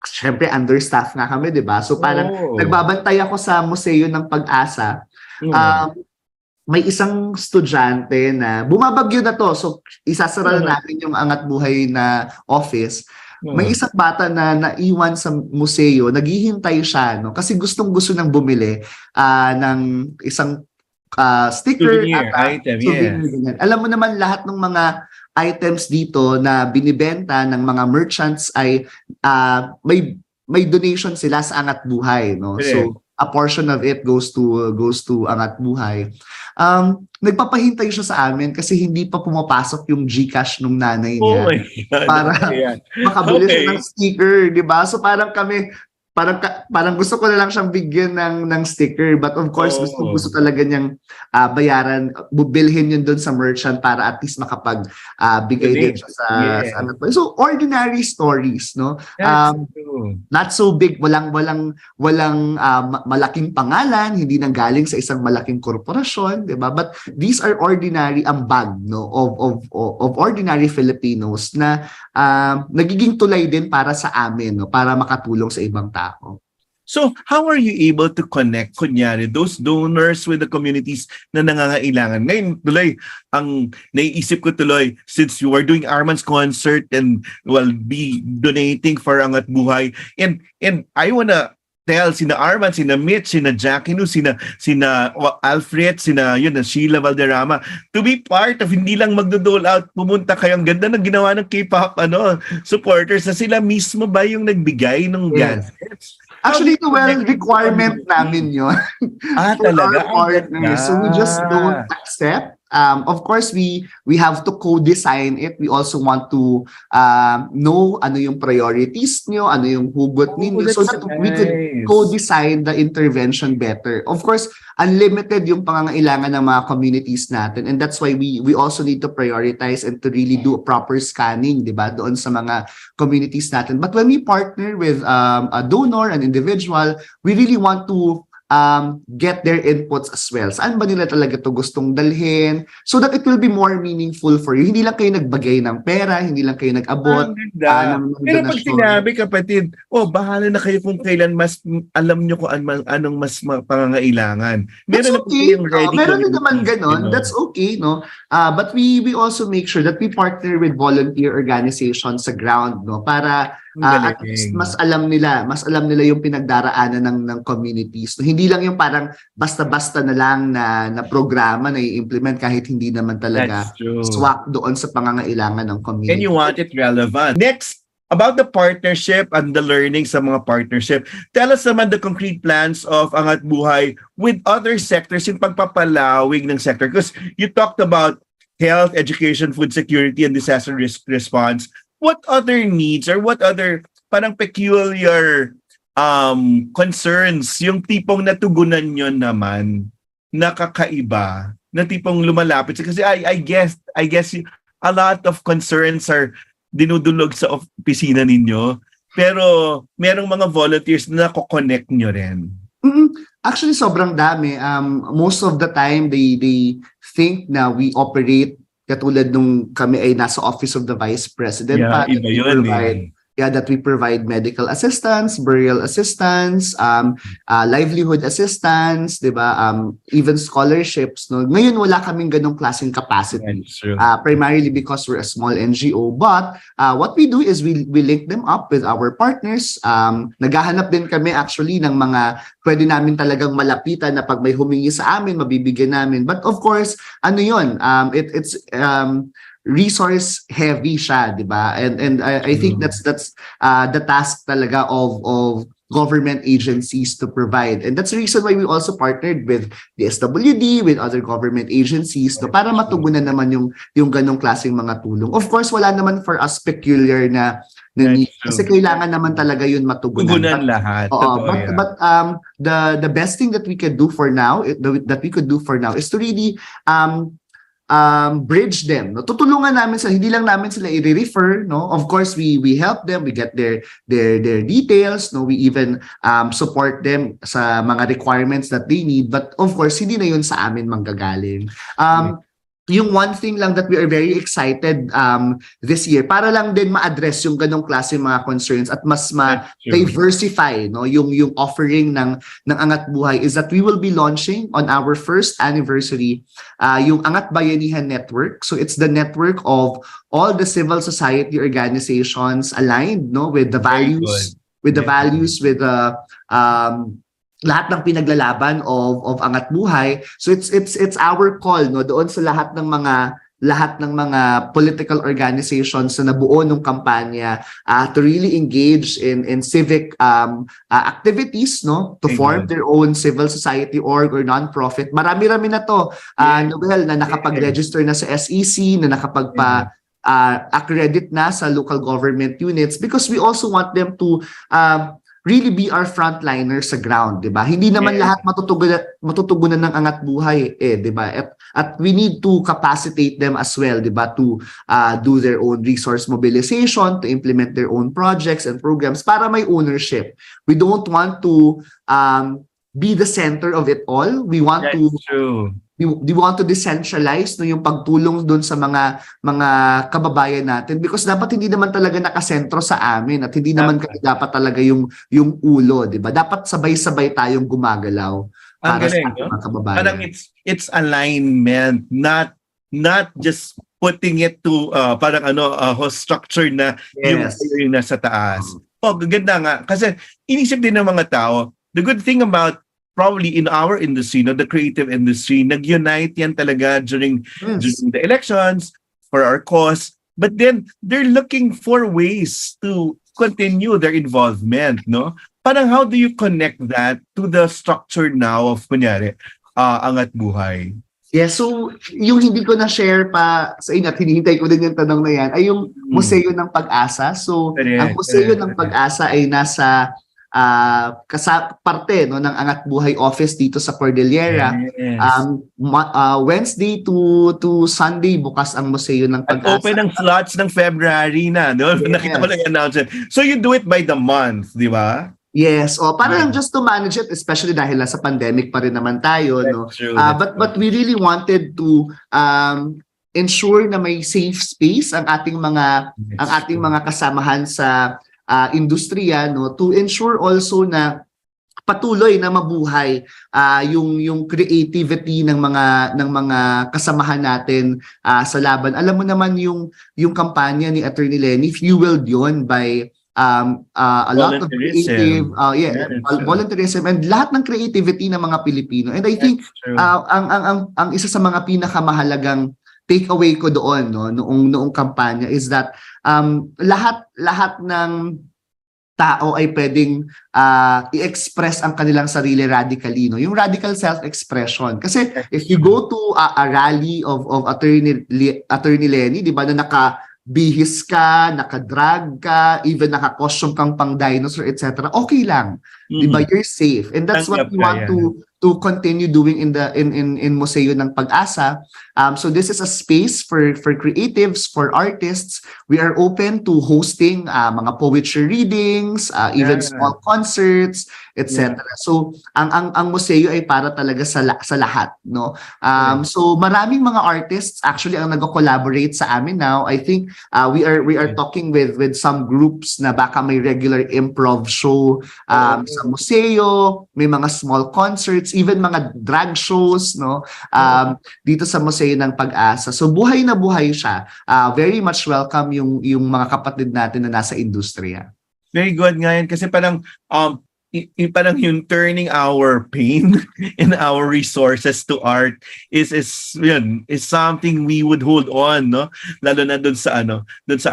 syempre understaff nga kami, 'di ba? So parang nagbabantay ako sa Museo ng Pag-asa. May isang estudyante na bumabagyo na to. So isasara natin yung Angat Buhay na office. May isang bata na naiwan sa museo, naghihintay siya, no? Kasi gustong-gusto nang bumili ng isang sticker souvenir item, souvenir. Alam mo naman lahat ng mga items dito na binibenta ng mga merchants ay may donation sila sa Angat Buhay, no? So a portion of it goes to Angat Buhay. Nagpapahintay siya sa amin kasi hindi pa pumapasok yung GCash nung nanay niya para makabili siya ng sticker, 'di ba? So parang kami parang gusto ko na lang siyang bigyan ng sticker, but of course gusto talaga niyang bayaran, bubilhin yun doon sa merchant para at least makapag bigay din siya sa anak ko. So ordinary stories, no? Not so big, walang malaking pangalan, hindi nang galing sa isang malaking korporasyon, 'di ba? But these are ordinary ambag, no, of ordinary Filipinos na nagiging tulay din para sa amin, no, para makatulong sa ibang tao. So, how are you able to connect, kunyari, those donors with the communities na nangangailangan? Ngayon, tuloy, ang naiisip ko tuloy, since you are doing Arman's concert and will be donating for Angat Buhay, and I wanna tell sina Arman, sina Mitch, sina Jackie, sina Alfred, sina Sheila Valderrama, to be part of, hindi lang magdo-dole out, pumunta kayo. Ang ganda ng ginawa ng K-pop supporters na sila mismo ba yung nagbigay ng gadgets? Actually, requirement namin yun. For talaga? our partners. So we just don't accept. Of course, we have to co-design it. We also want to know ano yung priorities nyo, ano yung hugot ninyo, so that we could co-design the intervention better. Of course, unlimited yung pangangailangan ng mga communities natin, and that's why we also need to prioritize and to really do a proper scanning, di ba, doon sa mga communities natin. But when we partner with a donor, an individual, we really want to get their inputs as well. Saan ba nila talaga to gustong dalhin so that it will be more meaningful for you. Hindi lang kayo nagbagay ng pera, hindi lang kayo nag-abot. Pero pag sinabi, kapatid, bahala na kayo kung kailan mas alam nyo kung anong mas pangangailangan. Meron okay. Meron na naman ganon. That's okay, no? But we also make sure that we partner with volunteer organizations sa ground, no? Para at least mas alam nila yung pinagdaraanan ng communities. No, hindi lang yung parang basta-basta na lang na programa na i-implement kahit hindi naman talaga swak doon sa pangangailangan ng community. And you want it relevant. Next, about the partnership and the learning sa mga partnership, tell us naman the concrete plans of Angat Buhay with other sectors, yung pagpapalawig ng sector. Because you talked about health, education, food security, and disaster risk response. What other needs or what other parang peculiar concerns yung tipong natugunan nyo naman nakakaiba, na tipong lumalapit? Kasi I guess a lot of concerns are dinudulog sa opisina ninyo, pero merong mga volunteers na nako-connect nyo rin. Actually, sobrang dami. Most of the time, they think na we operate katulad nung kami ay nasa Office of the Vice President pa. Iba yun that we provide medical assistance, burial assistance, livelihood assistance, 'di ba? Even scholarships, no. Ngayon wala kaming ganong klaseng capacity. Primarily because we're a small NGO, but what we do is we link them up with our partners. Naghahanap din kami actually ng mga pwede namin talagang malapitan na pag may humingi sa amin, mabibigyan namin. But of course, ano 'yun? It's resource heavy siya, di ba? And I think that's the task talaga of government agencies to provide. And that's the reason why we also partnered with the SWD, with other government agencies, no, para matugunan naman yung ganong klaseng mga tulong. Of course, wala naman for us peculiar na need, kasi kailangan naman talaga yun matugunan. Tugunan lahat. But the best thing that we could do for now, is to really bridge them, no? Tutulungan namin sila, hindi lang namin sila i-refer, no? Of course, we help them, we get their details, no? We even support them sa mga requirements that they need, but of course, hindi na yun sa amin manggagaling. Yung one thing lang that we are very excited this year, para lang din ma-address yung ganong klase mga concerns at mas ma-diversify, no, yung offering ng Angat Buhay, is that we will be launching on our first anniversary yung Angat Bayanihan Network. So it's the network of all the civil society organizations aligned, no, with the values, with the lahat ng pinaglalaban of Angat Buhay. So it's our call, no, doon sa lahat ng mga political organizations na nabuo ng kampanya to really engage in civic activities, no, to form their own civil society org or non-profit. Marami-rami na to, Noel, na nakapag-register na sa SEC, na accredit na sa local government units, because we also want them to really be our frontliners sa ground, 'di ba? Hindi naman lahat matutugunan ng Angat Buhay, 'di ba? At we need to capacitate them as well, 'di ba, to do their own resource mobilization, to implement their own projects and programs para may ownership. We don't want to be the center of it all. We want That's to true. we want to decentralize yung pagtulong doon sa mga kababayan natin, because dapat hindi naman talaga nakasentro sa amin at hindi naman kami dapat talaga yung ulo, 'di ba? Dapat sabay-sabay tayong gumagalaw para sa ating mga kababayan. Parang it's alignment, not just putting it to parang structure na yung nasa taas. Ganda nga kasi inisip din ng mga tao, the good thing about probably in our industry, the creative industry, nag-unite yan talaga during the elections for our cause. But then they're looking for ways to continue their involvement, no? Parang how do you connect that to the structure now of, kunyari, Angat Buhay? Yeah, so yung hindi ko na-share pa sa inyo at hinihintay ko din yung tanong na yan ay yung Museo ng Pag-asa. So, ang Museo ng Pag-asa ay nasa parte ng Angat Buhay office dito sa Cordillera. Wednesday to Sunday bukas ang Museo ng Pag-asa. At open ang slots ng February na, no? Nakita ko lang yung announcement. So you do it by the month, di ba? Yes, parang just to manage it, especially dahil sa pandemic pa rin naman tayo, no. But we really wanted to ensure na may safe space ang ating mga kasamahan sa industriya, no, to ensure also na patuloy na mabuhay yung creativity ng mga kasamahan natin sa laban. Alam mo naman yung kampanya ni Attorney Lenny, fueled yon by a lot of creative volunteerism and lahat ng creativity ng mga Pilipino. And I think ang isa sa mga pinakamahalagang takeaway ko doon, no, noong kampanya is that lahat ng tao ay pwedeng i-express ang kanilang sarili radically, no? Yung radical self-expression. Kasi if you go to a rally of Attorney Lenny, di ba, na nakabihis ka, nakadrag ka, even naka-costume kang pang dinosaur, etc., okay lang. Di ba? You're safe. And that's what we want to continue doing in Museo ng Pag-asa. So this is a space for creatives, for artists. We are open to hosting mga poetry readings, even small concerts, etc. So ang museo ay para talaga sa lahat, no? So maraming mga artists actually ang nag-collaborate sa amin now. I think we are talking with some groups na baka may regular improv show sa museo, may mga small concerts, even mga drag shows, no, dito sa Museo ng Pag-asa. So buhay na buhay siya. Very much welcome yung mga kapatid natin na nasa industriya. Very good nga yan kasi parang parang yung turning our pain and our resources to art is something we would hold on, no, lalo na doon sa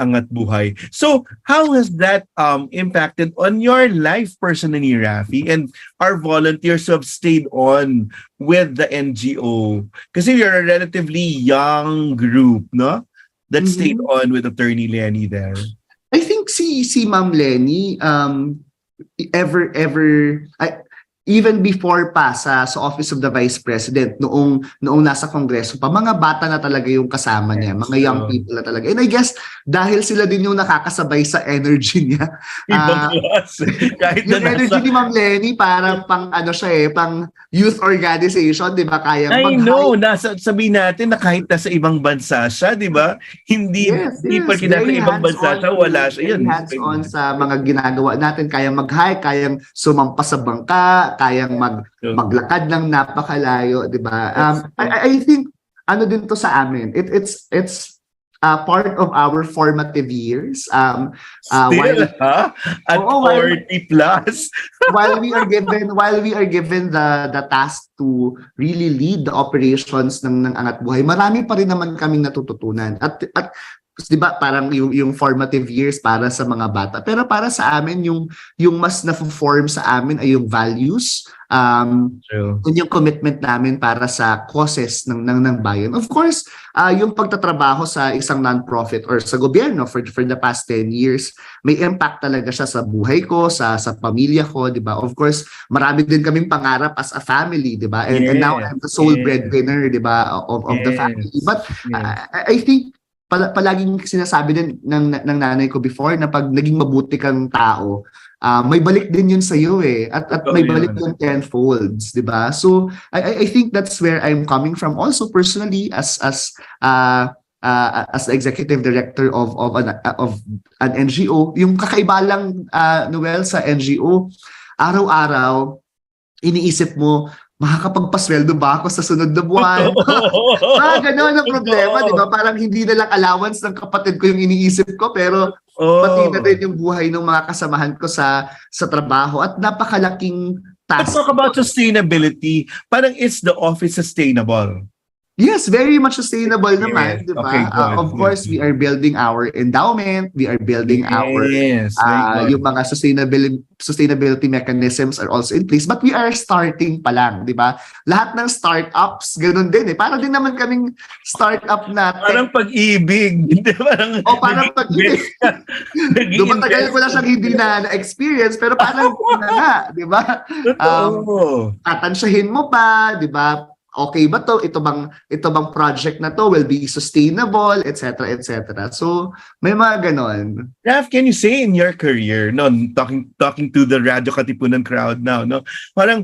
Angat Buhay. So how has that impacted on your life personally, Raffy, and our volunteers who have stayed on with the NGO, kasi you're a relatively young group, no, that stayed on with Attorney Lenny there? I think si Ma'am Lenny even before pa sa Office of the Vice President, noong nasa Kongreso pa, mga bata na talaga yung kasama niya, mga young people na talaga. And I guess dahil sila din yung nakakasabay sa energy niya. Kahit yung energy ni Ma'am Lenny parang pang youth organization, 'di ba? Kaya sabihin natin na kahit nasa ibang bansa siya, 'di ba? Hindi pa kinasa ibang bansa siya, wala siya. Yun, hands-on sa mga ginagawa natin, kayang mag-hike, kayang sumampa sa bangka, kayang maglakad ng napakalayo, 'di ba? I think din to sa amin. It's part of our formative years. Still, at 40 plus. while we are given the task to really lead the operations ng Angat Buhay, marami pa rin naman kaming natututunan. At 'di ba parang yung formative years para sa mga bata, pero para sa amin yung mas na-form sa amin ay yung values, True. yun yung commitment namin para sa causes ng bayan. Of course, yung pagtatrabaho sa isang non-profit or sa gobyerno for the past 10 years, may impact talaga siya sa buhay ko, sa pamilya ko, 'di ba? Of course, marami din kaming pangarap as a family, 'di ba? And now I'm the sole breadwinner, 'di ba, of the family. But I think palaging sinasabi din ng nanay ko before na pag naging mabuti kang tao, may balik din yun sa iyo at may balik din tenfolds, 'di ba? So I think that's where I'm coming from also personally as the executive director of an NGO. Yung kakaiba lang, Noel, sa NGO, araw-araw iniisip mo, makakapagpasweldo ba ako sa sunod na buwan? Gano'n ang problema, di ba? Parang hindi na lang allowance ng kapatid ko yung iniisip ko, pero pati na din yung buhay ng mga kasamahan ko sa trabaho at napakalaking task. Let's talk about sustainability. Parang is the office sustainable? Yes, very much sustainable naman, di ba? Okay, good. Of course, we are building our endowment, we are building our yung mga sustainability mechanisms are also in place, but we are starting pa lang, di ba? Lahat ng startups, ganun din Parang din naman kaming startup na parang pag-ibig. Parang pag-ibig. Matagal ko na siyang hindi na-experience, pero parang na nga, di ba? Tatansyahin mo pa, di ba? Okay ba to? Ito bang project na to will be sustainable, etc., etc. So, may mga ganon. Raff, can you say in your career, talking to the Radyo Katipunan crowd now, parang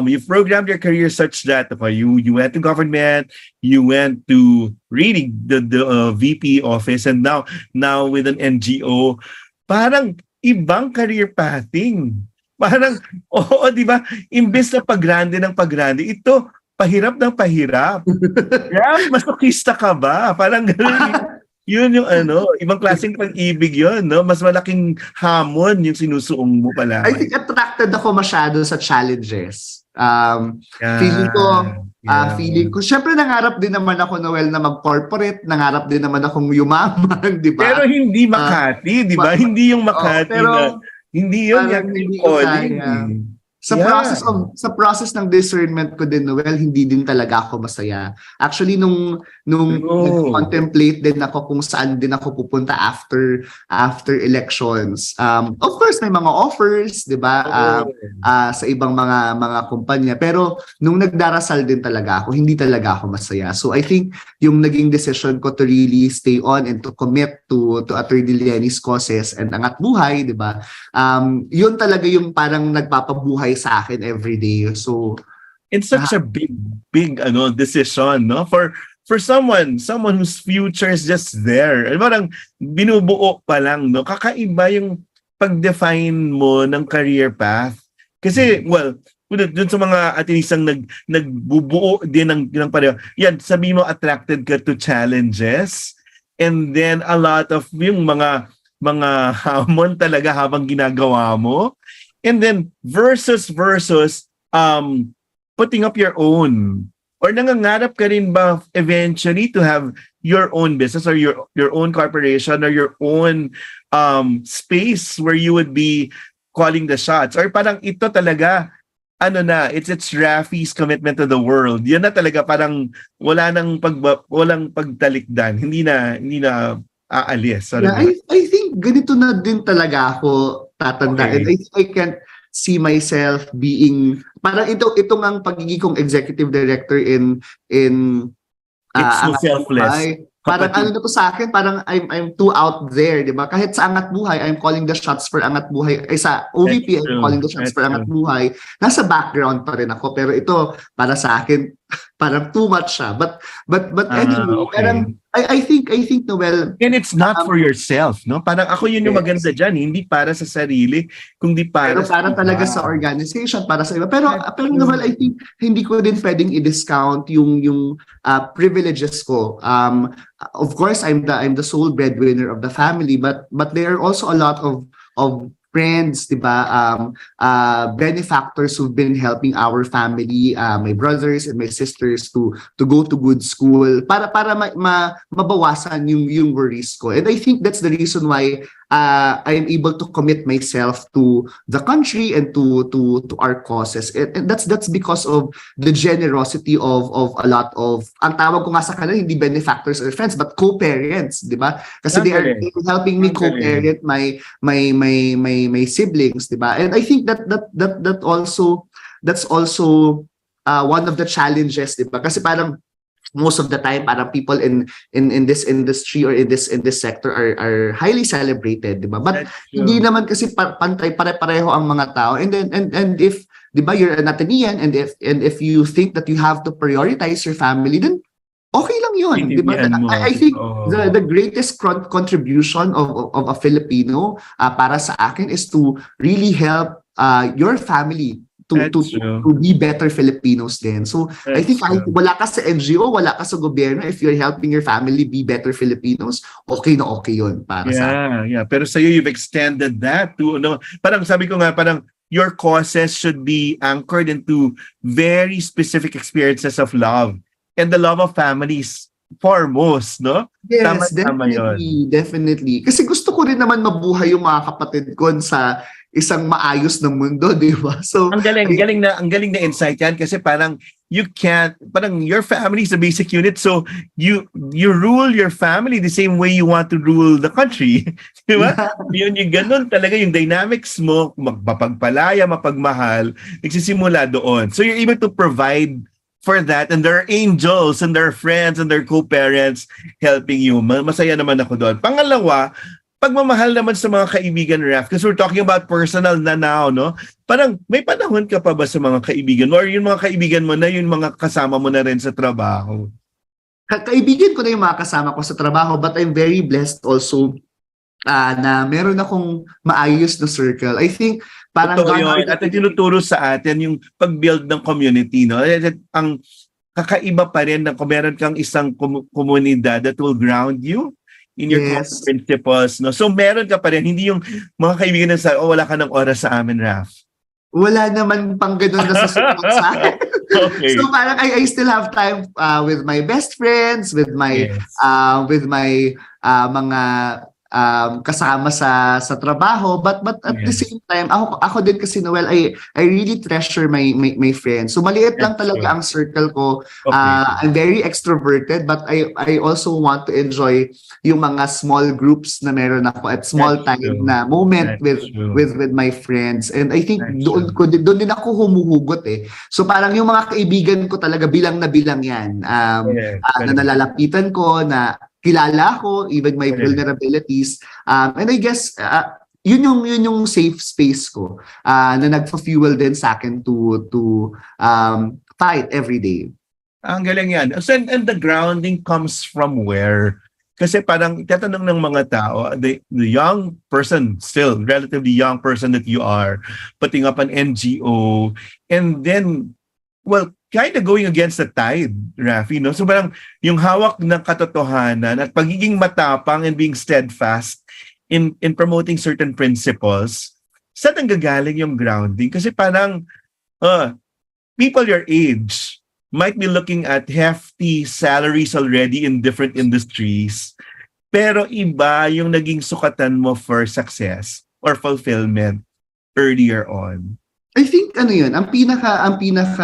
you've programmed your career such that you went to government, you went to really the VP office, and now with an NGO, parang ibang career pathing. Parang, di ba? Imbes na paggrande ng paggrande, ito, pahirap ng pahirap. Masokista ka ba? Parang yun yung ibang klaseng pag-ibig yun, Mas malaking hamon yung sinusuong mo pala. I think attracted ako masyado sa challenges. Feeling ko, syempre nangarap din naman ako, Noel, na mag-corporate, nangarap din naman akong yumaman, di ba? Pero hindi Makati, di ba? Hindi yung Makati hindi yun yung calling. Sa process ng discernment ko din, Noel, hindi din talaga ako masaya. Actually, nung nag-contemplate din ako kung saan din ako pupunta after elections. Of course, may mga offers, 'di ba? Sa ibang mga kumpanya, pero nung nagdarasal din talaga ako, hindi talaga ako masaya. So I think yung naging decision ko to really stay on and to commit to Attorney Lenny's causes and Angat Buhay, 'di ba? Yun talaga yung parang nagpapabuhay sa akin every day. So it's such a big decision, for someone whose future is just there. Parang binubuo pa lang, kakaiba yung pag-define mo ng career path. Kasi dun sa mga atinisang nagbubuo din ng pareho. Yan, sabi mo attracted ka to challenges, and then a lot of yung mga hamon talaga habang ginagawa mo. And then versus putting up your own, or nangangarap ka rin ba eventually to have your own business or your own corporation or your own space where you would be calling the shots, or parang ito talaga it's Raffy's commitment to the world. Yan na talaga, parang walang pagtalikdan, hindi na aalis. I think ganito na din talaga ako tatanda. Okay. And I can't see myself being, parang ito ngang pagiging kong executive director in it's so selfless. Parang na to sa akin, parang I'm too out there, di ba? Kahit sa Angat Buhay, I'm calling the shots for Angat Buhay. Sa OVP, I'm calling the shots for Angat Buhay. Nasa background pa rin ako, pero ito, para sa akin, parang too much siya. But anyway, okay. parang I think, Noel, and it's not for yourself, Parang ako yun yung maganda dyan, hindi para sa sarili, kundi para talaga sa organization, para sa iba. Pero Noel, I think hindi ko din pwedeng i-discount yung privileges ko. Of course, I'm the sole breadwinner of the family, but there are also a lot of friends, di ba? Benefactors who've been helping our family, my brothers and my sisters to go to good school para mabawasan yung worries ko. And I think that's the reason why I am able to commit myself to the country and to our causes. And that's because of the generosity of a lot of, ang tawag ko nga sa kanila, hindi benefactors or friends, but co-parents, di ba? Kasi they are helping me co-parent my siblings, di ba? And I think that's also one of the challenges, di ba? Kasi parang most of the time parang people in this industry or in this sector are highly celebrated, di ba? But hindi naman kasi pantay pare-pareho ang mga tao. And then and if, di ba, you're an Atenean, and if you think that you have to prioritize your family, then okay lang yun, di ba? I think the greatest contribution of a Filipino para sa akin is to really help your family to be better Filipinos din. So I think kahit wala ka sa NGO, wala ka sa gobyerno, if you're helping your family be better Filipinos, okay na okay yun para sa akin. Yeah. Pero sa'yo, you've extended that to, parang sabi ko nga, parang your causes should be anchored into very specific experiences of love. And the love of families foremost, no? Yes, definitely. Kasi gusto ko rin naman mabuhay yung mga kapatid ko sa isang maayos na mundo, di ba? So ang galing na insight yan, kasi parang your family is a basic unit, so you rule your family the same way you want to rule the country. Di ba? Yun yung ganun talaga yung dynamics mo, mapagpalaya, mapagmahal, nagsisimula doon. So you're able to provide for that, and there are angels and there are friends and there are co-parents helping you. Masaya naman ako doon. Pangalawa, pagmamahal naman sa mga kaibigan, Raff, because we're talking about personal na now, no? Parang may panahon ka pa ba sa mga kaibigan mo, or yung mga kaibigan mo na yung mga kasama mo na rin sa trabaho? Kaibigan ko na yung mga kasama ko sa trabaho, but I'm very blessed also na meron akong maayos na circle. I think parang yun. At tinuturo sa atin yung pag-build ng community, no? Ang kakaiba pa rin na kung meron kang isang komunidad that will ground you in your principles, no? So meron ka pa rin, hindi yung mga kaibigan na sa, wala ka ng oras sa amin, Raff. Wala naman pang ganun na sa akin. Okay. So parang I still have time with my best friends, with my mga kasama sa trabaho, but at the same time ako din kasi, Noel, I really treasure my friends. So maliit lang talaga ang circle ko. I'm very extroverted, but I also want to enjoy yung mga small groups na meron ako at small time na moment with my friends. And I think doon din ako humuhugot eh. So parang yung mga kaibigan ko talaga bilang na bilang yan. Na nalalapitan ko, na kilala ko, even my vulnerabilities. And I guess, yun yung safe space ko na nagfa-fuel din sa akin to fight every day. Ang galing yan. And the grounding comes from where? Kasi parang tatanong ng mga tao, the young person, still relatively young person that you are, putting up an NGO, and then, well, kind of going against the tide, Raffy, no? So parang yung hawak ng katotohanan at pagiging matapang and being steadfast in promoting certain principles, saan nanggagaling yung grounding? Kasi parang people your age might be looking at hefty salaries already in different industries, pero iba yung naging sukatan mo for success or fulfillment earlier on. I think yun, ang pinaka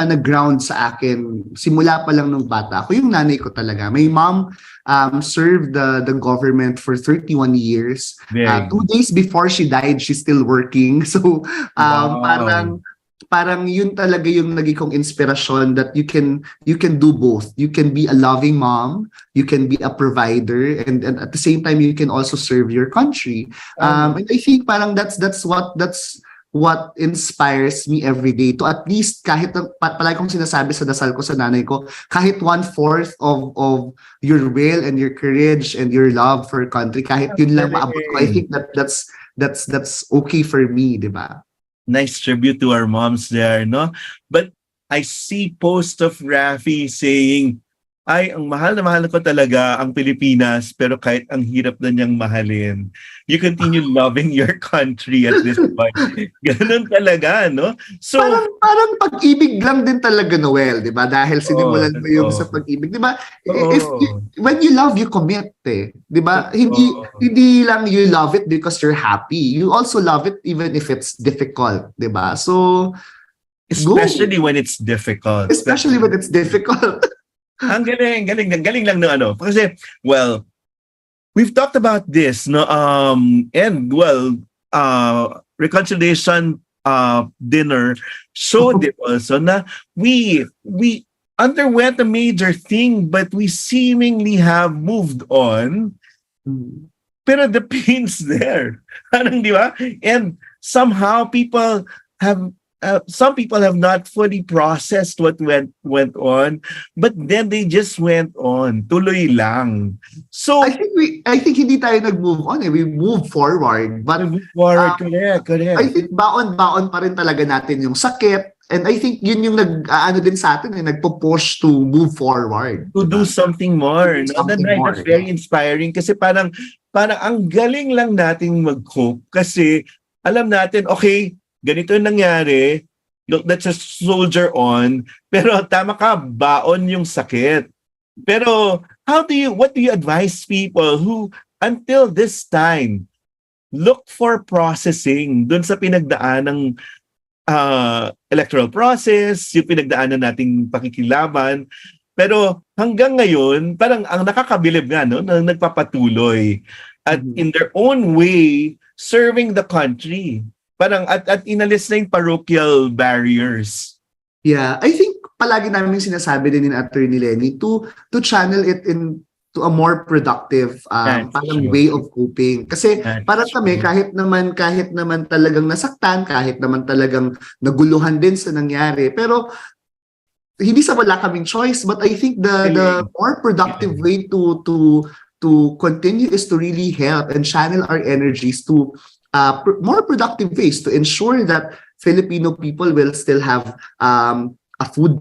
na-ground sa akin simula pa lang nung bata ako, yung nanay ko talaga. My mom served the government for 31 years. 2 days before she died, she's still working. So parang yun talaga yung naging kong inspirasyon, that you can do both. You can be a loving mom, you can be a provider, and at the same time you can also serve your country. And I think parang that's what inspires me every day to at least, kahit palagi kong sinasabi sa dasal ko sa nanay ko, kahit 1/4 of your will and your courage and your love for country, kahit yun lang maabot ko, I think that's okay for me, di ba? Nice tribute to our moms there, no? But I see post of Raffy saying, ay, ang mahal na mahal ko talaga ang Pilipinas, pero kahit ang hirap na niyang mahalin, you continue loving your country at this point. Ganun talaga, no? So, Parang pag-ibig lang din talaga, Noel, di ba? Dahil sinimulan mo yung sa totoo. pag-ibig, di ba? Oo. When you love, you commit, eh. Di ba? Oo. Hindi lang you love it because you're happy. You also love it even if it's difficult, di ba? So, Especially when it's difficult. especially when it's difficult. Ang galing lang no ano. Kasi, well, we've talked about this, no, and well, reconciliation dinner showed it also na we underwent a major thing, but we seemingly have moved on. Pero the pain's there. Parang, di ba? And somehow some people have not fully processed what went on, but then they just went on. Tuloy lang. So, I think hindi tayo nag-move on, eh. We move forward. But correct. I think baon-baon pa rin talaga natin yung sakit. And I think yun yung ano din sa atin, nagpo-push to move forward. To do something more. Do No? something more, That's very inspiring kasi parang ang galing lang nating mag-cope kasi alam natin, okay, ganito yung nangyari, look, let's just soldier on, pero tama ka, baon yung sakit. Pero what do you advise people who until this time look for processing dun sa pinagdaan ng electoral process, yung pinagdaanan nating pakikilaban, pero hanggang ngayon, parang ang nakakabilib nga, no, na nagpapatuloy at in their own way, serving the country. Parang at inalis na yung parochial barriers. Yeah, I think palagi namin sinasabi din ni Attorney Lenny to channel it to a more productive parang way of coping. Kasi parang kami kahit naman talagang nasaktan, kahit naman talagang naguluhan din sa nangyari, pero hindi sa wala kaming choice, but I think the more productive way to continue is to really help and channel our energies to more productive ways to ensure that Filipino people will still have a food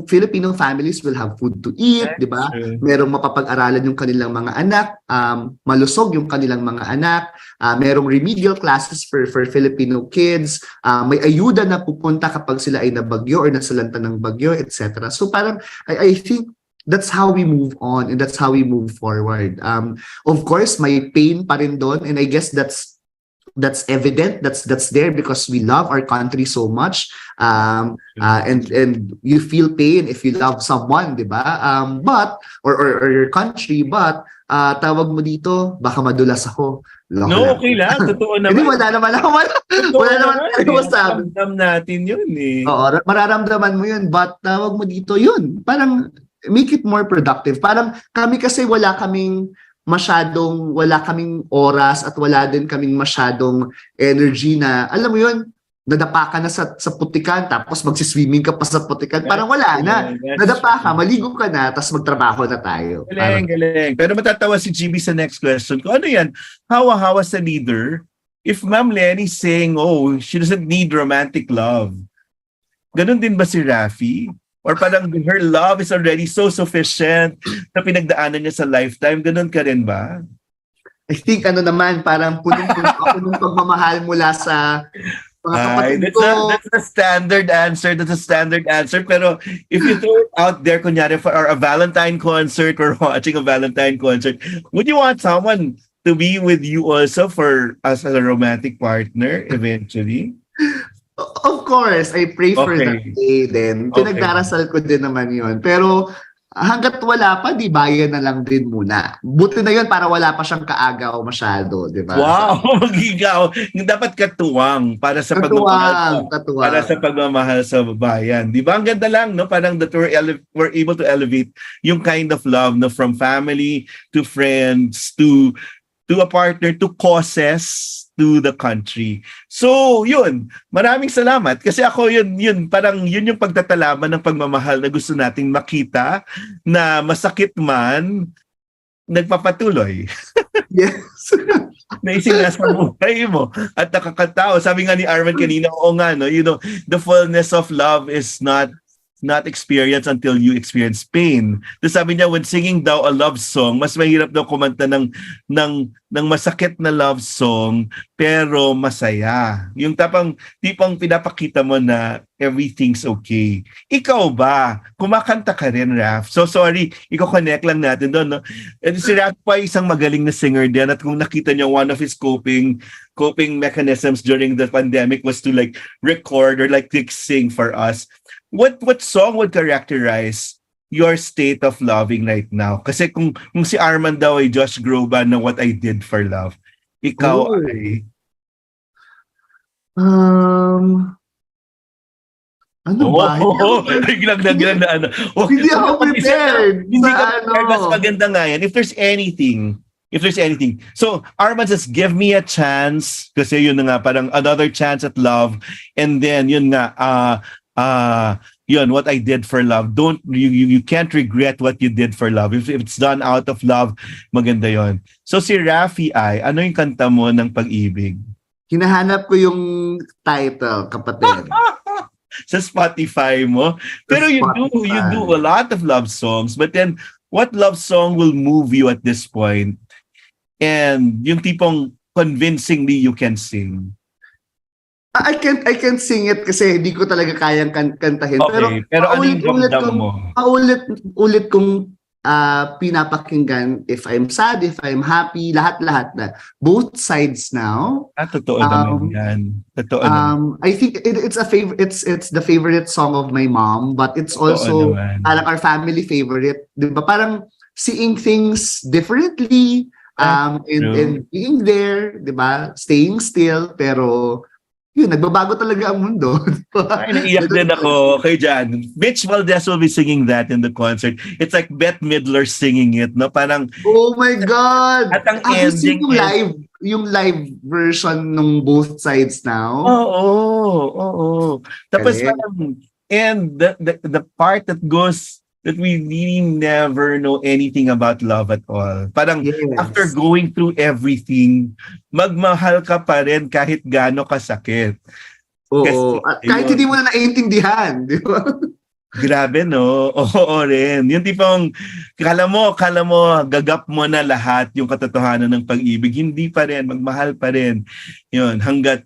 Filipino families will have food to eat, di ba? Merong mapapag-aralan yung kanilang mga anak, malusog yung kanilang mga anak, merong remedial classes for Filipino kids, may ayuda na pupunta kapag sila ay nabagyo or nasalanta ng bagyo, etc. So parang I think that's how we move on and that's how we move forward. Of course, may pain pa rin doon, and I guess that's evident, that's there because we love our country so much, and you feel pain if you love someone, di ba? But or your country, but tawag mo dito, baka madulas ako. No, okay lang. Totoo naman. Hindi, wala naman masabi. Mararamdam natin yun eh. Oo, mararamdaman mo yun, but tawag mo dito yun. Parang make it more productive. Parang kami kasi wala kaming oras at wala din kaming masyadong energy na, alam mo yun, nadapa ka na sa putikan tapos magsiswimming ka pa sa putikan. Parang wala na. Nadapa ka, maligo ka na, tapos magtrabaho na tayo. Galing. Pero matatawa si GB sa next question ko. Ano yan? Hawa-hawa sa leader? If Ma'am Lenny saying, she doesn't need romantic love. Ganun din ba si Raffy? Or parang her love is already so sufficient na pinagdaanan niya sa lifetime. Ganun ka rin ba? I think parang punong-puno ako ng pagmamahal mula sa mga kapatid ko. That's a standard answer. Pero if you throw it out there, kunyari for a Valentine concert or watching a Valentine concert, would you want someone to be with you also as a romantic partner eventually? Of course, I pray for that day din. Pinagdarasal ko din naman yun. Pero hanggat wala pa, di bayan na lang din muna. Buti na yun para wala pa siyang kaagaw masyado, di ba? Wow, magigaw. Dapat katuwang para sa pagmamahal. Para sa pagmamahal sa bayan. Di ba? Ang ganda lang, no? Parang that we're able to elevate yung kind of love, no? From family to friends to a partner to causes to the country. So, yun. Maraming salamat. Kasi ako yun parang yun yung pagtatalaman ng pagmamahal na gusto nating makita na masakit man, nagpapatuloy. Yes. Na isinasa buhay mo at nakakatao. Sabi nga ni Arman kanina, oo nga, no? You know, the fullness of love is not not experience until you experience pain. Tapos sabi niya, when singing daw a love song, mas mahirap daw kumanta ng masakit na love song, pero masaya. Yung tipong pinapakita mo na everything's okay. Ikaw ba? Kumakanta ka rin, Raff. So sorry, i-connect lang natin doon. No? And si Raff pa isang magaling na singer din, at kung nakita niyo, one of his coping mechanisms during the pandemic was to like record or like sing for us. What song would characterize your state of loving right now? Kasi kung si Arman daw ay Josh Groban na What I Did for Love, ikaw ay... Ano ba? Biglang na ano. Hindi ako prepared. Hindi ka prepared. Mas maganda nga yan. If there's anything. So, Arman says, give me a chance. Kasi yun na nga, parang another chance at love. And then, yun nga, yun, what I did for love. You can't regret what you did for love. If it's done out of love, maganda yun. So, si Raffy ano yung kanta mo ng pag-ibig? Hinahanap ko yung title, kapatid. Sa Spotify mo. Pero you do a lot of love songs. But then, what love song will move you at this point? And yung tipong convincingly you can sing. I can't sing it kasi hindi ko talaga kayang kantahin. Okay, pero ano yung ramdam mo? Ulit kong pinapakinggan if I'm sad, if I'm happy, lahat na. Both sides now. Totoo naman yan. Totoo naman. I think it's a favorite. It's the favorite song of my mom, but it's also parang our family favorite. Diba? Parang seeing things differently, and being there, diba? Staying still, pero yun, nagbabago talaga ang mundo. Ay, naiyak din ako kay Jan. Mitch Valdez will be singing that in the concert. It's like Bette Midler singing it, no? Parang, oh my God! At ang ending yung live version ng both sides now. Oo. Tapos parang, and the part that goes, that we really never know anything about love at all. Parang after going through everything, magmahal ka pa rin kahit gaano kasakit. Oo. Kahit hindi mo na naiintindihan, di ba? Grabe, no? Oo rin. Yung tipong, kala mo, gagap mo na lahat yung katotohanan ng pag-ibig. Hindi pa rin, magmahal pa rin. Yun, hanggat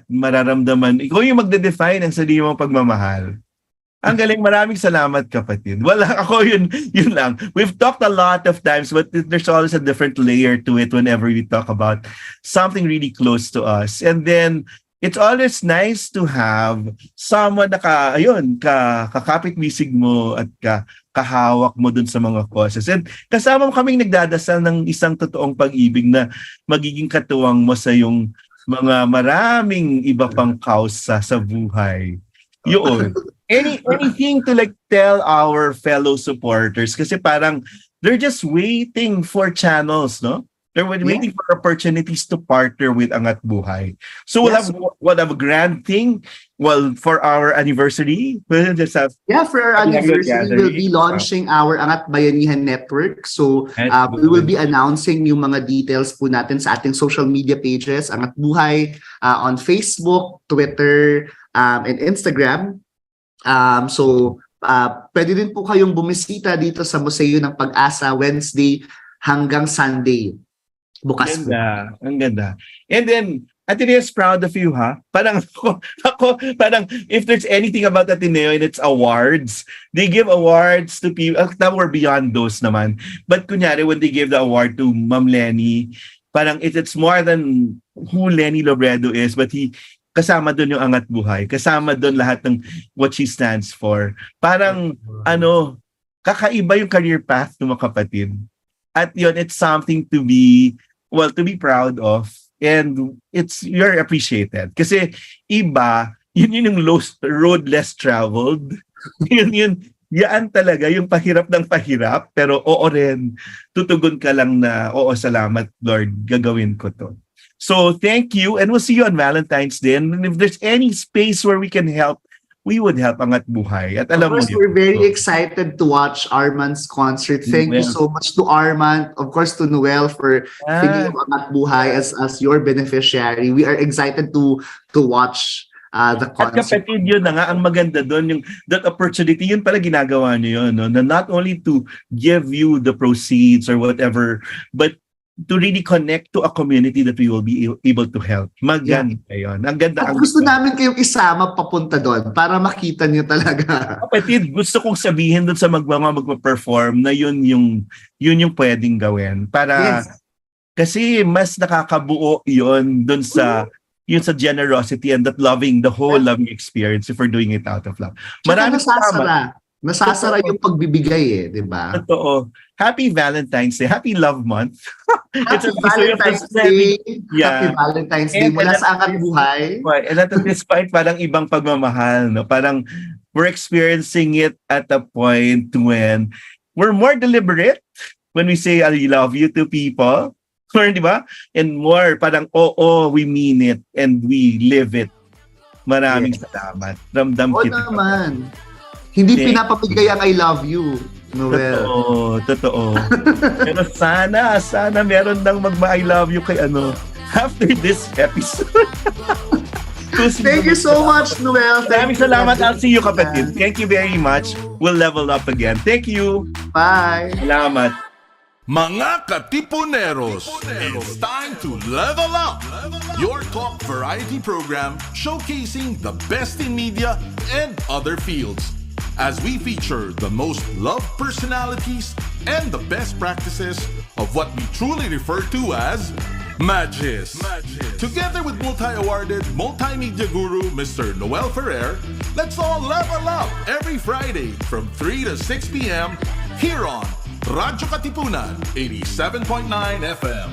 mararamdaman. Ikaw yung magde-define ang sarili mong pagmamahal. Ang galing, maraming salamat, kapatid. Ako yun lang. We've talked a lot of times, but there's always a different layer to it whenever we talk about something really close to us. And then, it's always nice to have someone na kakapit-bisig mo at kahawak mo dun sa mga causes. And kasama mo kaming nagdadasal ng isang totoong pag-ibig na magiging katuwang mo sa yung mga maraming iba pang kausa sa buhay. Yun. Anything to like tell our fellow supporters, kasi parang they're just waiting for channels, no? They're waiting for opportunities to partner with Angat Buhay. So we'll have a grand thing. Well, for our anniversary, we'll just have for our anniversary, we'll be launching our Angat Bayanihan Network. So we will be announcing yung mga details po natin sa ating social media pages, Angat Buhay, on Facebook, Twitter, and Instagram. Pwede din po kayong bumisita dito sa Museo ng Pag-asa Wednesday hanggang Sunday. Bukas po. Ang ganda. And then, Ateneo is proud of you, ha? Parang ako, parang if there's anything about Ateneo and it's awards, they give awards to people. Now we're beyond those naman. But kunyari, when they give the award to Ma'am Lenny, parang it's more than who Lenny Lobredo is, but kasama doon yung Angat Buhay. Kasama doon lahat ng what she stands for. Parang, kakaiba yung career path ng mga kapatid. At yun, it's something to be proud of. And you're appreciated. Kasi iba, yun yung road less traveled. Yan talaga, yung pahirap ng pahirap. Pero oo rin, tutugon ka lang na, oo, salamat Lord, gagawin ko to. So thank you, and we'll see you on Valentine's Day. And if there's any space where we can help, we would help Angat Buhay. At alam of course, we're very excited to watch Arman's concert. Thank you so much to Arman, of course to Noel for thinking of Angat Buhay as your beneficiary. We are excited to watch the At concept. kapatid, yun na nga, ang maganda doon, yung that opportunity, yun pala ginagawa nyo yun, no? Na not only to give you the proceeds or whatever, but to really connect to a community that we will be able to help. Maganda yun. Ang ganda. At gusto namin kayong isama papunta doon para makita niyo talaga. Kapatid, gusto kong sabihin doon sa magpa-perform na yun yung pwedeng gawin. Para, Yes. kasi mas nakakabuo yun doon sa yun sa generosity and that loving, the whole loving experience if we're doing it out of love. Tsaka Maraming salamat. Nasasara yung pagbibigay di ba? Totoo. Happy Valentine's Day. Happy Love Month. Happy It's a Valentine's Day. Yeah. Happy Valentine's Day mula sa Angat Buhay. And at this point, parang ibang pagmamahal. No? Parang we're experiencing it at a point when we're more deliberate when we say I love you to people. Or, di ba? And more, parang, we mean it and we live it. Maraming salamat. Ramdam Oo kita. naman. Hindi pinapamigay ang I love you, Noel. Totoo. Pero sana meron nang magma-I love you kay after this episode. Thank you so much, Noel. Maraming salamat. I'll see you, kapatid. Thank you very much. We'll level up again. Thank you. Bye. Salamat. Mga Katipuneros, it's time to level up! Your talk variety program showcasing the best in media and other fields. As we feature the most loved personalities and the best practices of what we truly refer to as Magis. Together with multi-awarded multimedia guru Mr. Noel Ferrer, let's all level up every Friday from 3 to 6 p.m. here on Radyo Katipunan 87.9 FM.